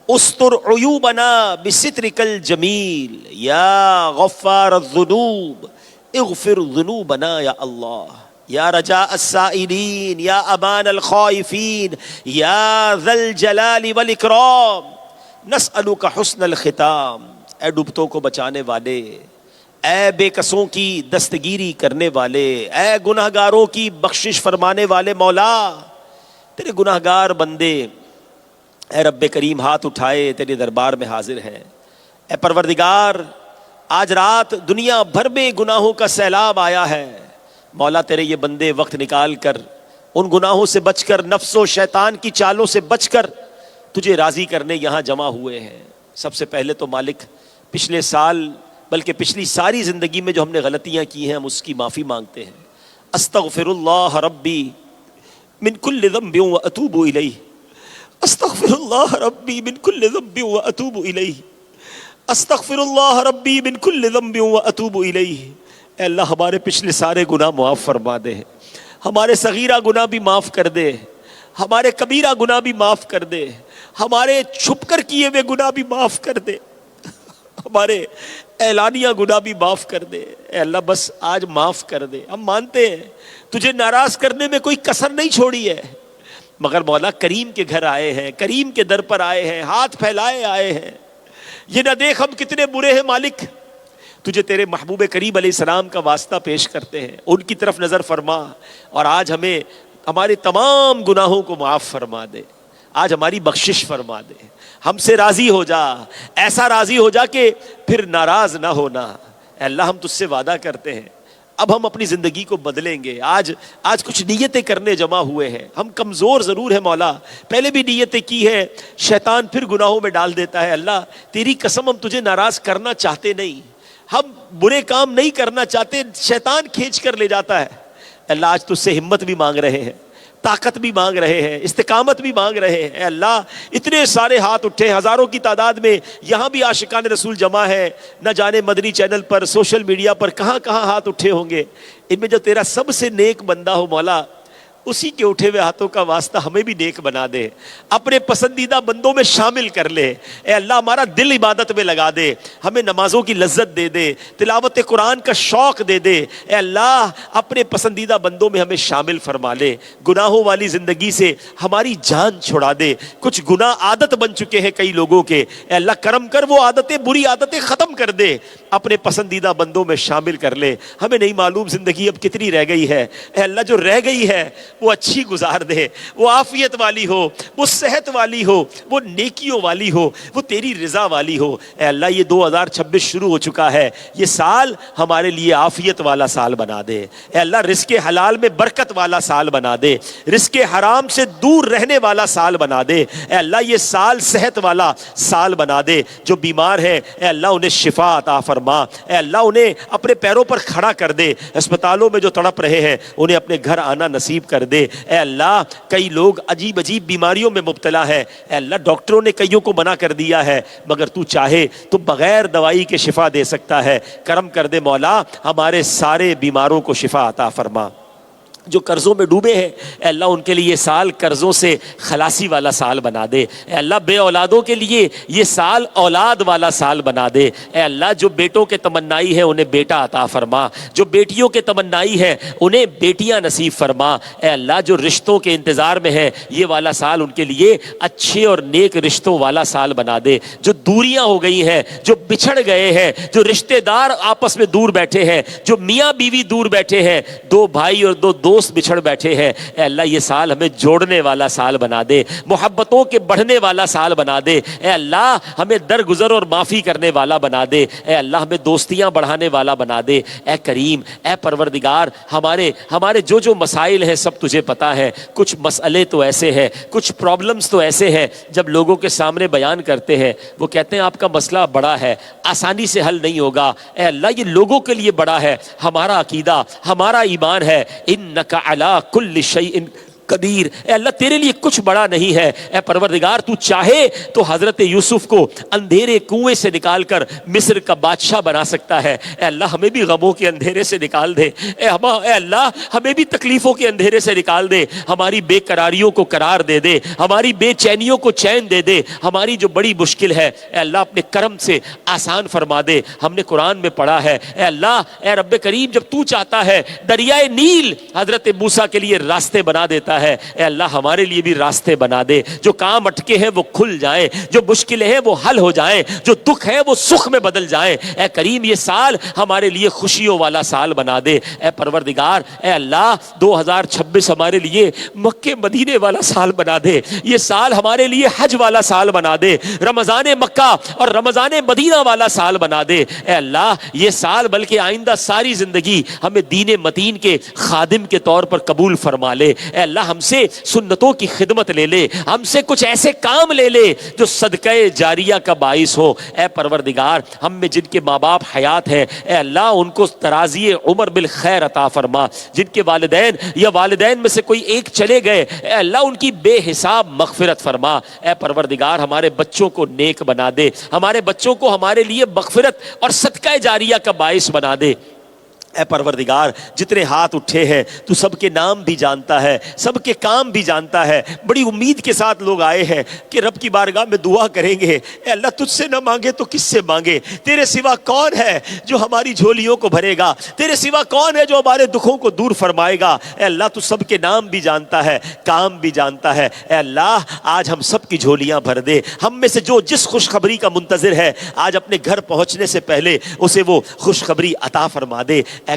استر عیوبنا بسترک الجمیل. یا غفار الذنوب اغفر ذنوبنا یا اللہ. یا رجاء السائلین یا امان الخائفین یا ذا الجلال والاکرام نسألک حسن الختام. اے ڈوبتوں کو بچانے والے، اے بے کسوں کی دستگیری کرنے والے، اے گناہگاروں کی بخشش فرمانے والے مولا، تیرے گناہگار بندے اے رب کریم ہاتھ اٹھائے تیرے دربار میں حاضر ہیں. اے پروردگار، آج رات دنیا بھر میں گناہوں کا سیلاب آیا ہے. مولا تیرے یہ بندے وقت نکال کر ان گناہوں سے بچ کر، نفس و شیطان کی چالوں سے بچ کر تجھے راضی کرنے یہاں جمع ہوئے ہیں. سب سے پہلے تو مالک پچھلے سال بلکہ پچھلی ساری زندگی میں جو ہم نے غلطیاں کی ہیں ہم اس کی معافی مانگتے ہیں. استغفر اللہ ربی من کل ذنب واتوب الیہ. استغفر اللہ ربی من کل ذنب واتوب الیہ. استغفر اللہ ربی من کل ذنب واتوب الیہ. اے اللہ ہمارے پچھلے سارے گناہ معاف فرما دے، ہمارے صغیرہ گناہ بھی معاف کر دے، ہمارے کبیرہ گناہ بھی معاف کر دے، ہمارے چھپ کر کیے ہوئے گناہ بھی معاف کر دے، ہمارے اعلانیہ گناہ بھی معاف کر دے. اے اللہ بس آج معاف کر دے. ہم مانتے ہیں تجھے ناراض کرنے میں کوئی کسر نہیں چھوڑی ہے، مگر مولا کریم کے گھر آئے ہیں، کریم کے در پر آئے ہیں، ہاتھ پھیلائے آئے ہیں. یہ نہ دیکھ ہم کتنے برے ہیں مالک، تجھے تیرے محبوب کریم علیہ السلام کا واسطہ پیش کرتے ہیں، ان کی طرف نظر فرما اور آج ہمیں ہمارے تمام گناہوں کو معاف فرما دے. آج ہماری بخشش فرما دے، ہم سے راضی ہو جا، ایسا راضی ہو جا کہ پھر ناراض نہ ہونا. اے اللہ ہم تجھ سے وعدہ کرتے ہیں اب ہم اپنی زندگی کو بدلیں گے. آج کچھ نیتیں کرنے جمع ہوئے ہیں. ہم کمزور ضرور ہیں مولا، پہلے بھی نیتیں کی ہیں، شیطان پھر گناہوں میں ڈال دیتا ہے. اللہ تیری قسم ہم تجھے ناراض کرنا چاہتے نہیں، ہم برے کام نہیں کرنا چاہتے، شیطان کھینچ کر لے جاتا ہے. اللہ آج تجھ سے ہمت بھی مانگ رہے ہیں، طاقت بھی مانگ رہے ہیں, استقامت بھی مانگ رہے ہیں. اے اللہ اتنے سارے ہاتھ اٹھے, ہزاروں کی تعداد میں, یہاں بھی عاشقان رسول جمع ہے, نہ جانے مدنی چینل پر, سوشل میڈیا پر کہاں کہاں ہاتھ اٹھے ہوں گے. ان میں جو تیرا سب سے نیک بندہ ہو مولا, اسی کے اٹھے ہوئے ہاتھوں کا واسطہ ہمیں بھی نیک بنا دے, اپنے پسندیدہ بندوں میں شامل کر لے. اے اللہ ہمارا دل عبادت میں لگا دے, ہمیں نمازوں کی لذت دے دے, تلاوت قرآن کا شوق دے دے. اے اللہ اپنے پسندیدہ بندوں میں ہمیں شامل فرما لے. گناہوں والی زندگی سے ہماری جان چھڑا دے. کچھ گناہ عادت بن چکے ہیں کئی لوگوں کے, اے اللہ کرم کر وہ عادتیں, بری عادتیں ختم کر دے, اپنے پسندیدہ بندوں میں شامل کر لے. ہمیں نہیں معلوم زندگی اب کتنی رہ گئی ہے, اے اللہ جو رہ گئی ہے وہ اچھی گزار دے, وہ عافیت والی ہو, وہ صحت والی ہو, وہ نیکیوں والی ہو, وہ تیری رضا والی ہو. اے اللہ یہ 2026 شروع ہو چکا ہے, یہ سال ہمارے لیے عافیت والا سال بنا دے. اے اللہ رزق حلال میں برکت والا سال بنا دے, رزق حرام سے دور رہنے والا سال بنا دے. اے اللہ یہ سال صحت والا سال بنا دے. جو بیمار ہیں اے اللہ انہیں شفا عطا فرما. اے اللہ انہیں اپنے پیروں پر کھڑا کر دے. اسپتالوں میں جو تڑپ رہے ہیں انہیں اپنے گھر آنا نصیب کر دے. اے اللہ کئی لوگ عجیب عجیب بیماریوں میں مبتلا ہے, اے اللہ ڈاکٹروں نے کئیوں کو منع کر دیا ہے, مگر تو چاہے تو بغیر دوائی کے شفا دے سکتا ہے. کرم کر دے مولا, ہمارے سارے بیماروں کو شفا عطا فرما. جو قرضوں میں ڈوبے ہیں اے اللہ ان کے لیے یہ سال قرضوں سے خلاصی والا سال بنا دے. اے اللہ بے اولادوں کے لیے یہ سال اولاد والا سال بنا دے. اے اللہ جو بیٹوں کے تمنائی ہے انہیں بیٹا عطا فرما, جو بیٹیوں کے تمنائی ہے انہیں بیٹیاں نصیب فرما. اے اللہ جو رشتوں کے انتظار میں ہے یہ والا سال ان کے لیے اچھے اور نیک رشتوں والا سال بنا دے. جو دوریاں ہو گئی ہیں, جو بچھڑ گئے ہیں, جو رشتہ دار آپس میں دور بیٹھے ہیں, جو میاں بیوی دور بیٹھے ہیں, دو بھائی اور دو دوست بچھڑ بیٹھے ہیں, اے اللہ یہ سال ہمیں جوڑنے والا سال بنا دے, محبتوں کے بڑھنے والا سال بنا دے. اے اللہ ہمیں درگزر اور معافی کرنے والا بنا دے. اے اللہ ہمیں دوستیاں بڑھانے والا بنا دے. اے کریم اے پروردگار ہمارے جو مسائل ہیں سب تجھے پتا ہے. کچھ مسئلے تو ایسے ہیں, کچھ پرابلمز تو ایسے ہیں جب لوگوں کے سامنے بیان کرتے ہیں وہ کہتے ہیں آپ کا مسئلہ بڑا ہے, آسانی سے حل نہیں ہوگا. اے اللہ یہ لوگوں کے لیے بڑا ہے, ہمارا عقیدہ ہمارا ایمان ہے انک علی کل شیء قدیر. اے اللہ تیرے لیے کچھ بڑا نہیں ہے. اے پروردگار تو چاہے تو حضرت یوسف کو اندھیرے کنویں سے نکال کر مصر کا بادشاہ بنا سکتا ہے. اے اللہ ہمیں بھی غموں کے اندھیرے سے نکال دے. اے اللہ ہمیں بھی تکلیفوں کے اندھیرے سے نکال دے. ہماری بے قراریوں کو قرار دے دے, ہماری بے چینیوں کو چین دے دے. ہماری جو بڑی مشکل ہے اے اللہ اپنے کرم سے آسان فرما دے. ہم نے قرآن میں پڑھا ہے اے اللہ اے رب کریم جب تو چاہتا ہے دریائے نیل حضرت موسیٰ کے لیے راستے بنا دیتا ہے. اے اللہ ہمارے لیے بھی راستے بنا دے. جو کام اٹکے ہیں وہ کھل جائیں, جو مشکلیں ہیں وہ حل ہو جائیں, جو دکھ ہے وہ سکھ میں بدل جائیں. اے کریم یہ سال ہمارے لیے خوشیوں والا سال بنا دے. اے پروردگار اے اللہ 2026 ہمارے لیے مکے مدینے والا سال بنا دے. یہ سال ہمارے لیے حج والا سال بنا دے, رمضان مکہ اور رمضان مدینہ والا سال بنا دے. اے اللہ یہ سال بلکہ آئندہ ساری زندگی ہمیں دین متین کے خادم کے طور پر قبول فرما لے. اے اللہ ہم سے سنتوں کی خدمت لے لے, ہم سے کچھ ایسے کام لے لے جو صدقہ جاریہ کا باعث ہو. اے پروردگار ہم میں جن کے ماں باپ حیات ہیں اے اللہ ان کو ترازی عمر بالخیر عطا فرما. جن کے والدین یا والدین میں سے کوئی ایک چلے گئے اے اللہ ان کی بے حساب مغفرت فرما. اے پروردگار ہمارے بچوں کو نیک بنا دے, ہمارے بچوں کو ہمارے لیے مغفرت اور صدقہ جاریہ کا باعث بنا دے. اے پروردگار جتنے ہاتھ اٹھے ہیں تو سب کے نام بھی جانتا ہے, سب کے کام بھی جانتا ہے. بڑی امید کے ساتھ لوگ آئے ہیں کہ رب کی بارگاہ میں دعا کریں گے. اے اللہ تجھ سے نہ مانگے تو کس سے مانگے؟ تیرے سوا کون ہے جو ہماری جھولیوں کو بھرے گا؟ تیرے سوا کون ہے جو ہمارے دکھوں کو دور فرمائے گا؟ اے اللہ تو سب کے نام بھی جانتا ہے, کام بھی جانتا ہے. اے اللہ آج ہم سب کی جھولیاں بھر دے. ہم میں سے جو جس خوشخبری کا منتظر ہے آج اپنے گھر پہنچنے سے پہلے اسے وہ خوشخبری عطا فرما دے. اے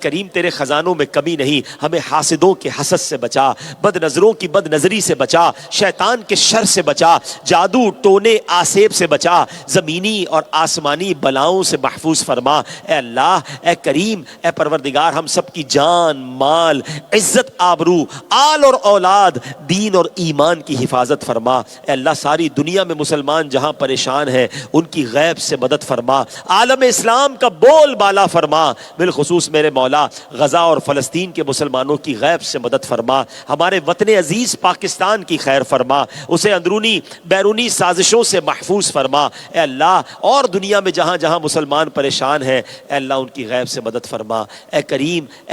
کریم تیرے خزانوں میں کمی نہیں. ہمیں حاسدوں کے حسد سے بچا, بد نظروں کی بد نظری سے بچا, شیطان کے شر سے بچا, جادو ٹونے آسیب سے بچا, زمینی اور آسمانی بلاؤں سے محفوظ فرما. اے اللہ اے کریم اے پروردگار ہم سب کی جان مال عزت آبرو آل اور اولاد دین اور ایمان کی حفاظت فرما. اے اللہ ساری دنیا میں مسلمان جہاں پریشان ہیں ان کی غیب سے مدد فرما, عالم اسلام کا بول بالا فرما. بالخصوص میرے مولا غزہ اور فلسطین کے مسلمانوں کی غیب سے مدد فرما، ہمارے وطن عزیز پاکستان کی خیر فرما، اسے اندرونی بیرونی سازشوں سے محفوظ فرما اے اللہ، اور دنیا میں جہاں جہاں مسلمان پریشان ہیں اے اللہ ان کی غیب سے مدد فرما۔ اے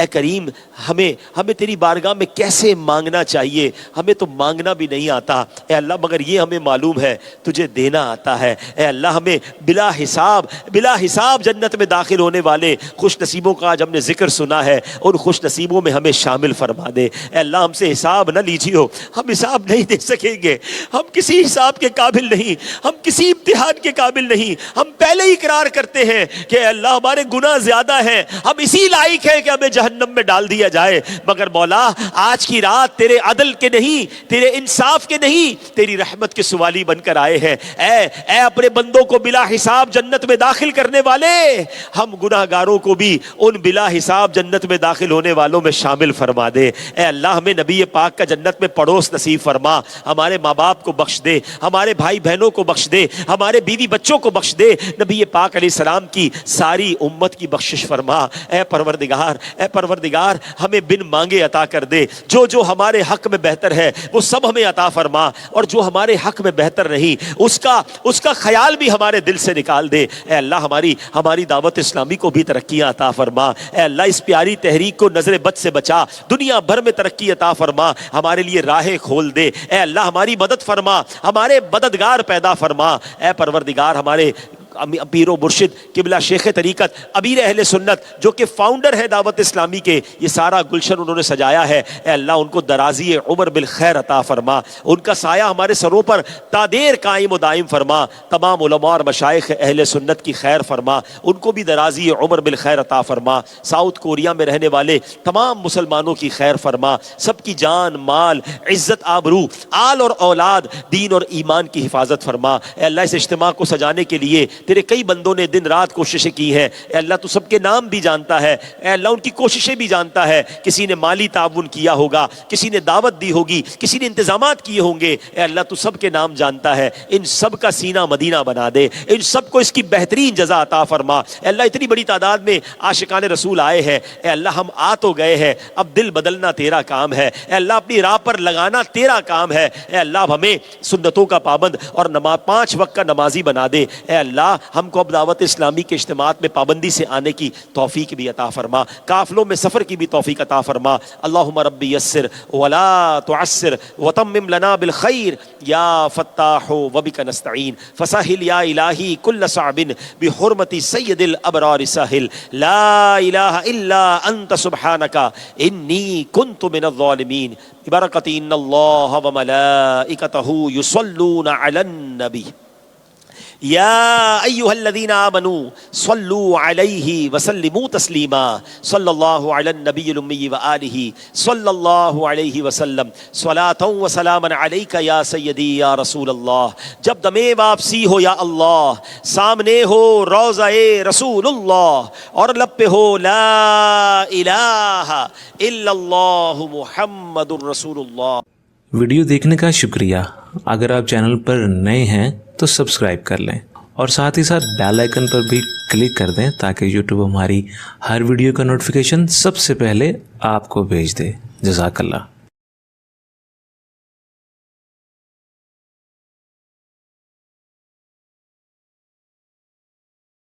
کریم ہمیں تیری بارگاہ میں کیسے مانگنا چاہیے، ہمیں تو مانگنا بھی نہیں آتا اے اللہ، مگر یہ ہمیں معلوم ہے تجھے دینا آتا ہے اے اللہ۔ ہمیں بلا حساب جنت میں داخل ہونے والے خوش نصیبوں کا آج ہم نے ذکر سنا ہے، ان خوش نصیبوں میں ہمیں شامل فرما دے اے اللہ۔ ہم سے حساب نہ لیجیے، ہم حساب نہیں دے سکیں گے، ہم کسی حساب کے قابل نہیں، ہم کسی امتحان کے قابل نہیں، ہم پہلے ہی اقرار کرتے ہیں کہ اے اللہ ہمارے گناہ زیادہ ہیں، ہم اسی لائق ہیں کہ ہمیں جہنم میں ڈال دیا جائے، مگر مولا آج کی رات تیرے عدل کے نہیں، تیرے انصاف کے نہیں، تیری رحمت کے سوالی بن کر آئے ہیں۔ اے اپنے بندوں کو بلا حساب جنت میں داخل کرنے والے، ہم گناہ گاروں کو بھی ان بلا حساب جنت میں داخل ہونے والوں میں شامل فرما دے اے اللہ۔ ہمیں نبی پاک کا جنت میں پڑوس نصیب فرما، ہمارے ماں باپ کو بخش دے، ہمارے بھائی بہنوں کو بخش دے، ہمارے بیوی بچوں کو بخش دے، نبی پاک علیہ السلام کی ساری امت کی بخشش فرما اے پروردگار ہمیں بن مانگے عطا کر دے، جو ہمارے حق میں بہتر ہے وہ سب ہمیں عطا فرما، اور جو ہمارے حق میں بہتر نہیں اس کا خیال بھی ہمارے دل سے نکال دے اے اللہ۔ ہماری دعوت اسلامی کو بھی ترقیاں عطا فرما اے اللہ، اس پیاری تحریک کو نظر بد سے بچا، دنیا بھر میں ترقی عطا فرما، ہمارے لیے راہیں کھول دے اے اللہ، ہماری مدد فرما، ہمارے مددگار پیدا فرما اے پروردگار۔ ہمارے پیر و مرشد قبلہ شیخ طریقت امیر اہل سنت جو کہ فاؤنڈر ہے دعوت اسلامی کے، یہ سارا گلشن انہوں نے سجایا ہے اے اللہ، ان کو درازی عمر بالخیر عطا فرما، ان کا سایہ ہمارے سروں پر تا دیر قائم و دائم فرما، تمام علماء اور مشائخ اہل سنت کی خیر فرما، ان کو بھی درازی عمر بالخیر عطا فرما، ساؤتھ کوریا میں رہنے والے تمام مسلمانوں کی خیر فرما، سب کی جان مال عزت آبرو آل اور اولاد دین اور ایمان کی حفاظت فرما اے اللہ۔ اس اجتماع کو سجانے کے لیے تیرے کئی بندوں نے دن رات کوششیں کی ہیں اے اللہ، تو سب کے نام بھی جانتا ہے اے اللہ، ان کی کوششیں بھی جانتا ہے، کسی نے مالی تعاون کیا ہوگا، کسی نے دعوت دی ہوگی، کسی نے انتظامات کیے ہوں گے اے اللہ، تو سب کے نام جانتا ہے، ان سب کا سینہ مدینہ بنا دے، ان سب کو اس کی بہترین جزا عطا فرما اے اللہ۔ اتنی بڑی تعداد میں عاشقان رسول آئے ہیں اے اللہ، ہم آ تو گئے ہیں، اب دل بدلنا تیرا کام ہے اے اللہ، اپنی راہ پر لگانا تیرا کام ہے اے اللہ۔ اب ہمیں سنتوں کا پابند اور 5 وقت کا نمازی بنا دے اے اللہ۔ ہم کو اب دعوت اسلامی کے اجتماعات میں پابندی سے آنے کی توفیق بھی عطا فرما، قافلوں میں سفر کی بھی توفیق عطا فرما۔ اللہم ربی یسر ولا تعسر وتمم لنا بالخیر یا فتاح وبک نستعین، فسہل یا الہی کل صعب بحرمت سید الابرار سہل، لا الہ الا انت سبحانک انی کنت من الظالمین، ببرکت ان اللہ وملائکتہ یصلون علی النبی یا ایہا الذین آمنوا صلوا علیہ وسلموا تسلیما، صلی اللہ علی النبی الامی وآلہ صلی اللہ علیہ وسلم، صلاۃ و سلام علیک یا سیدی یا رسول اللہ۔ جب دم واپسی ہو یا اللہ، سامنے ہو روضہ رسول اللہ، اور لب پہ ہو لا الہ الا اللہ محمد الرسول اللہ۔ ویڈیو دیکھنے کا شکریہ۔ اگر آپ چینل پر نئے ہیں تو سبسکرائب کر لیں، اور ساتھ ہی ساتھ بیل آئیکن پر بھی کلک کر دیں تاکہ یوٹیوب ہماری ہر ویڈیو کا نوٹیفیکیشن سب سے پہلے آپ کو بھیج دے۔ جزاک اللہ۔